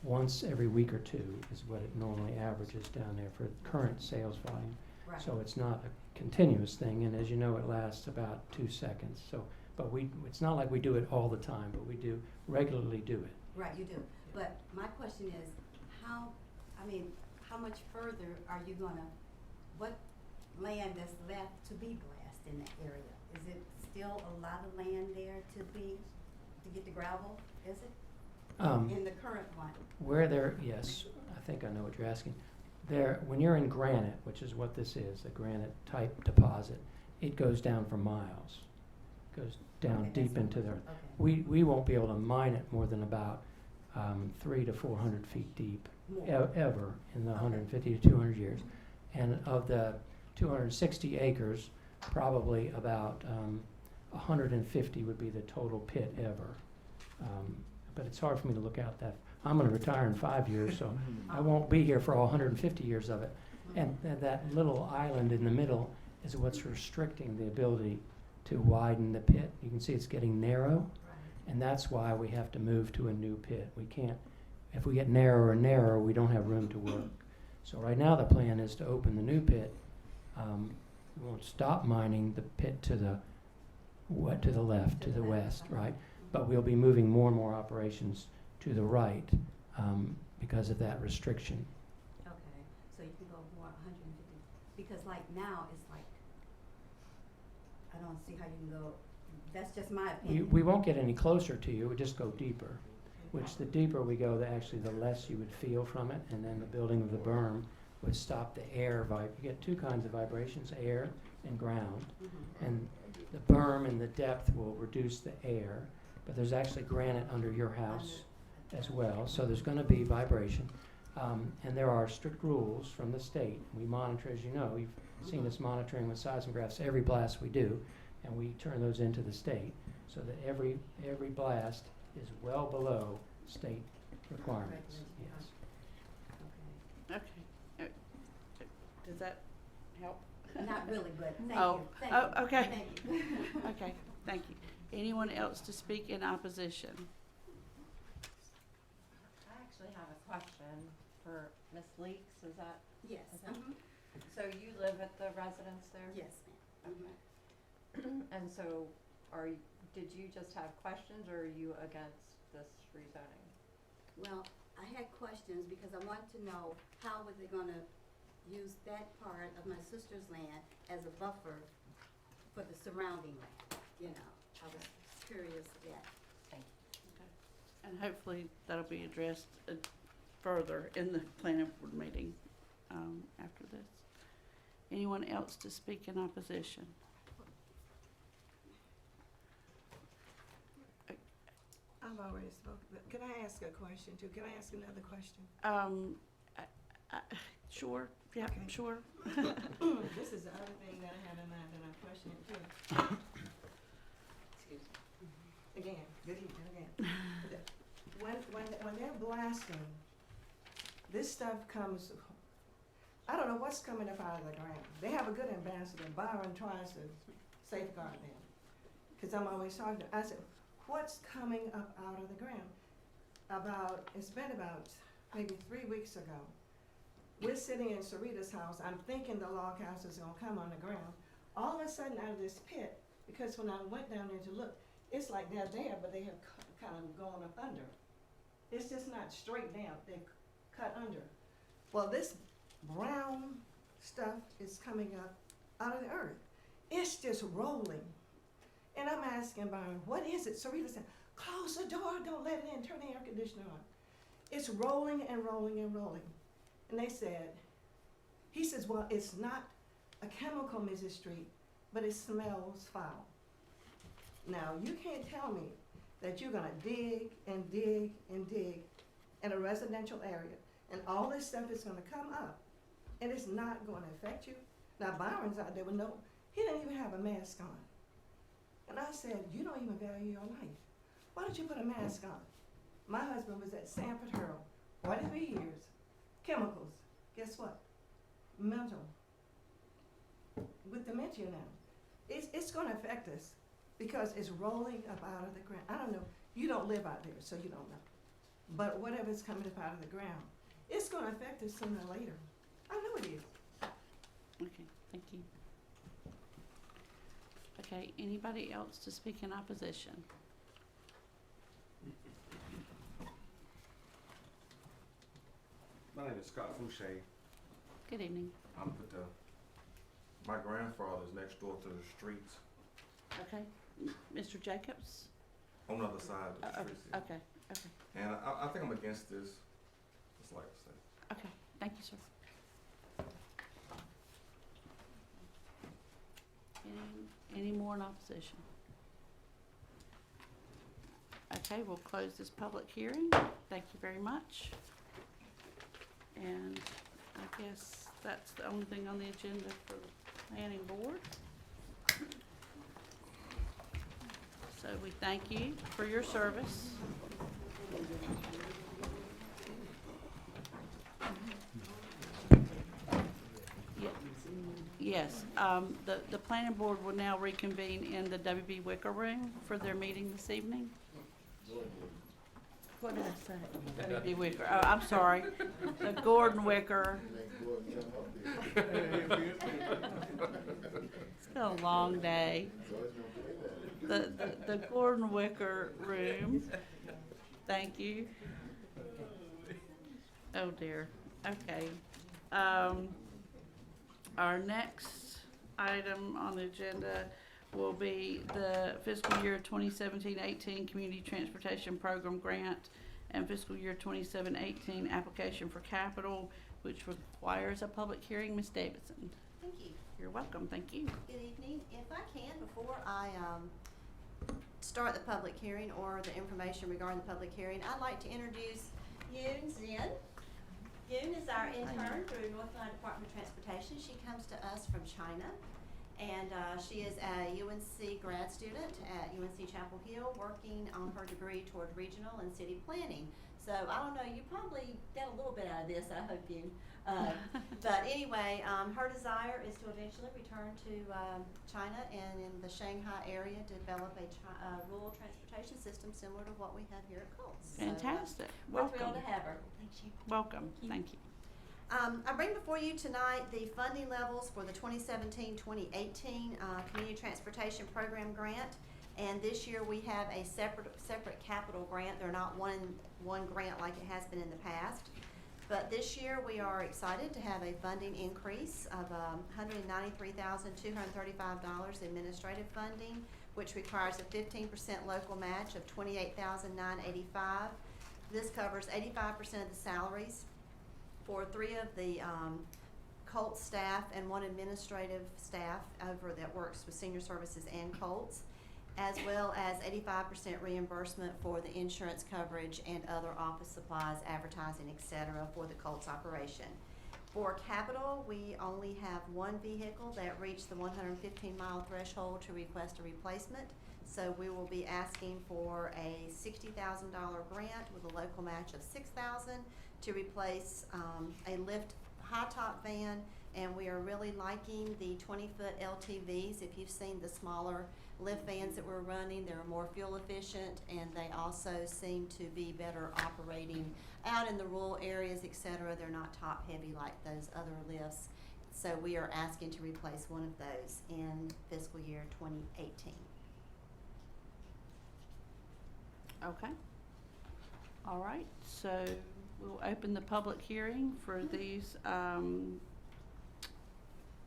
once every week or two is what it normally averages down there for current sales volume. Right. So it's not a continuous thing, and as you know, it lasts about 2 seconds. So, but it's not like we do it all the time, but we do regularly do it. Right, you do. But my question is, how much further are you gonna, what land is left to be blasted in that area? Is it still a lot of land there to get the gravel, is it? In the current one? Yes, I think I know what you're asking. When you're in granite, which is what this is, a granite type deposit, it goes down for miles. goes down Okay, deep that's into the, okay. we won't be able to mine it more than about 300 to 400 feet deep More. ever in the 150 to 200 years. And of the 260 acres, probably about 150 would be the total pit ever. But it's hard for me to look out that. I'm going to retire in 5 years, so I won't be here for all 150 years of it. And that little island in the middle is what's restricting the ability to widen the pit. You can see it's getting narrow, and that's why we have to move to a new pit. We can't, if we get narrower and narrower, we don't have room to work. So right now the plan is to open the new pit. We won't stop mining the pit to the left, to the west, right? But we'll be moving more and more operations to the right because of that restriction. Okay, so you can go more 150, because like now, it's like, I don't see how you can go, that's just my opinion. We won't get any closer to you, we just go deeper. Which the deeper we go, the less you would feel from it, and then the building of the berm would stop the air you get two kinds of vibrations, air and ground. And the berm and the depth will reduce the air, but there's actually granite under your house as well, so there's going to be vibration. And there are strict rules from the state. We monitor, as you know, you've seen us monitoring with seismographs every blast we do, and we turn those into the state so that every blast is well below state requirements. Yes. Okay. Does that help? Not really, but thank Oh, you, thank oh, you. okay. Thank you. Okay, thank you. Anyone else to speak in opposition? I actually have a question for Ms. Leeks, is that? Yes. is that- So you live at the residence there? Yes, ma'am. Okay. And so did you just have questions, or are you against this rezoning? Well, I had questions because I wanted to know how were they gonna use that part of my sister's land as a buffer for the surrounding land, you know? I was curious, yeah. And hopefully that'll be addressed further in the planning board meeting after this. Anyone else to speak in opposition? I've already spoken, but can I ask a question too? Can I ask another question? Sure, yeah, Okay. sure. This is the other thing that I have in mind that I'm questioning too. Excuse me. Again, good evening again. When they're blasting, this stuff comes, I don't know what's coming up out of the ground. They have a good ambassador. Byron tries to safeguard them. Cause I'm always talking to, I said, what's coming up out of the ground? It's been about maybe 3 weeks ago. We're sitting in Sarita's house. I'm thinking the log house is gonna come on the ground. All of a sudden out of this pit, because when I went down there to look, it's like they're there, but they have kind of gone up under. It's just not straight down, they've cut under. Well, this brown stuff is coming up out of the earth. It's just rolling. And I'm asking Byron, what is it? Sarita said, close the door, don't let it in, turn the air conditioner on. It's rolling and rolling and rolling. And he says, well, it's not a chemical, Mrs. Street, but it smells foul. Now, you can't tell me that you're gonna dig and dig and dig in a residential area, and all this stuff is gonna come up, and it's not gonna affect you. Now, Byron's out there with he didn't even have a mask on. And I said, you don't even value your life. Why don't you put a mask on? My husband was at Sanford Herald, 43 years, chemicals, guess what? Mental, with dementia now. It's gonna affect us because it's rolling up out of the ground. I don't know, you don't live out there, so you don't know. But whatever's coming up out of the ground, it's gonna affect us sooner or later. I know it is. Okay, thank you. Okay, anybody else to speak in opposition? My name is Scott Fouché. Good evening. I'm with my grandfather's next door to the streets Okay, Mr. Jacobs? on the other side of the Okay, streets. okay, okay, And I think I'm against this, just like I said. okay, thank you, sir. Any more in opposition? Okay, we'll close this public hearing. Thank you very much. And I guess that's the only thing on the agenda for the planning board. So we thank you for your service. Yes, the planning board will now reconvene in the WB Wicker Room for their meeting this evening. What did I say? WB Wicker, oh, I'm sorry, the Gordon Wicker. It's been a long day. The Gordon Wicker Room. Thank you. Oh dear, okay. Our next item on the agenda will be the fiscal year 2017-18 Community Transportation Program Grant and fiscal year 27-18 application for capital, which requires a public hearing. Ms. Davidson. Thank you. You're welcome. Thank you. Good evening. If I can, before I start the public hearing or the information regarding the public hearing, I'd like to introduce Yoon Zin. Yoon is our intern through North Carolina Department of Transportation. She comes to us from China, and she is a UNC grad student at UNC Chapel Hill, working on her degree toward regional and city planning. So I don't know, you probably got a little bit out of this, I hope you. But anyway, her desire is to eventually return to China and in the Shanghai area develop a rural transportation system similar to what we have here at Colts. Fantastic. So, we're Welcome. thrilled to have her. Thank you. Welcome. Thank you. I bring before you tonight the funding levels for the 2017-2018 Community Transportation Program grant. And this year we have a separate capital grant. They're not one grant like it has been in the past. But this year we are excited to have a funding increase of $193,235 administrative funding, which requires a 15% local match of $28,985. This covers 85% of the salaries for 3 of the Colts staff and 1 administrative staff over that works with senior services and Colts, as well as 85% reimbursement for the insurance coverage and other office supplies, advertising, etc. for the Colts operation. For capital, we only have 1 vehicle that reached the 115-mile threshold to request a replacement. So we will be asking for a $60,000 grant with a local match of $6,000 to replace a lift high-top van, and we are really liking the 20-foot LTVs. If you've seen the smaller lift vans that we're running, they're more fuel efficient, and they also seem to be better operating out in the rural areas, etc. They're not top heavy like those other lifts. So we are asking to replace one of those in fiscal year 2018. Okay. All right. So we'll open the public hearing for these.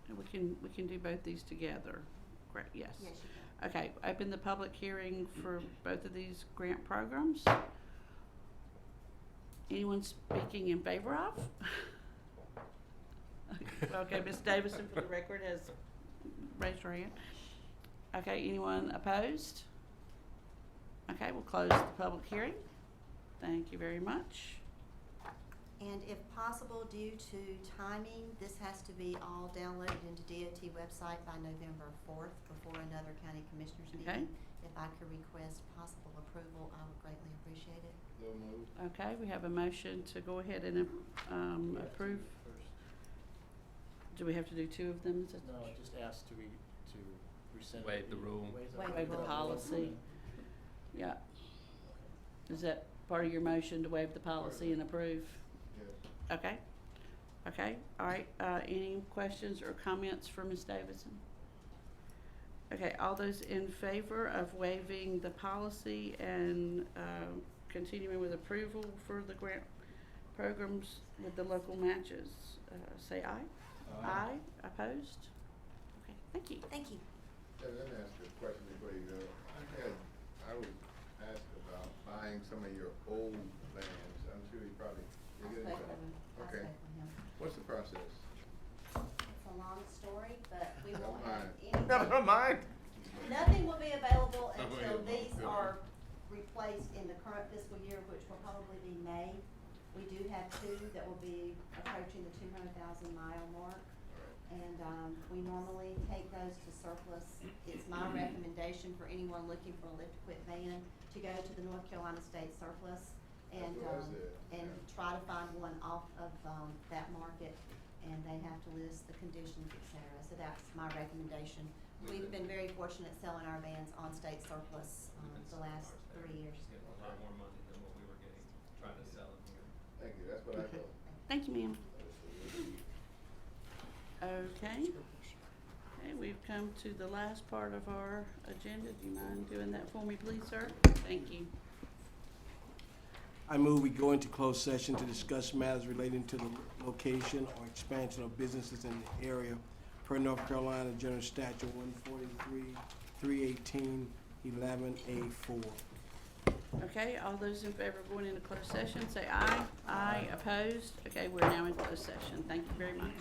We can do both these together. Correct? Yes. Yes, you can. Okay. Open the public hearing for both of these grant programs. Anyone speaking in favor of? Okay, Ms. Davison, for the record, has raised her hand. Okay, anyone opposed? Okay, we'll close the public hearing. Thank you very much. And if possible, due to timing, this has to be all downloaded into DOT website by November 4th before another county commissioners meeting. If I could request possible approval, I would greatly appreciate it. So moved. Okay, we have a motion to go ahead and approve. Do we have to do 2 of them? Is it- No, just ask to rescind. Waive the rule. Waive the policy. Yeah. Is that part of your motion to waive the policy and approve? Yes. Okay. Okay, all right. Any questions or comments for Ms. Davidson? Okay, all those in favor of waiving the policy and continuing with approval for the grant programs with the local matches, say aye. Aye. Opposed? Okay, thank you. Thank you. Let me ask you a question before you go. I was asked about buying some of your old vans. I'm sure you probably. I spoke with him. Okay. What's the process? It's a long story, but we won't have mind. any. Never mind. Nothing will be available until these are replaced placed in the current fiscal year, which will probably be May. We do have 2 that will be approaching the 200,000 mile mark. And, we normally take those to surplus. It's my recommendation for anyone looking for a lift equip van to go to the North Carolina State Surplus and, That's what I said. and try to find one off of, that market. And they have to list the conditions, et cetera. So that's my recommendation. We've been very fortunate selling our vans on state surplus, the last 3 years. Getting a lot more money than what we were getting, trying to sell it here. Thank you, that's what I thought. Thank you, ma'am. Okay. Okay, we've come to the last part of our agenda. Do you mind doing that for me, please, sir? Thank you. I move we go into closed session to discuss matters relating to the location or expansion of businesses in the area per North Carolina General Statute 143, 318, 11A4. Okay, all those in favor of going into closed session, say aye. Aye. Opposed? Okay, we're now in closed session. Thank you very much.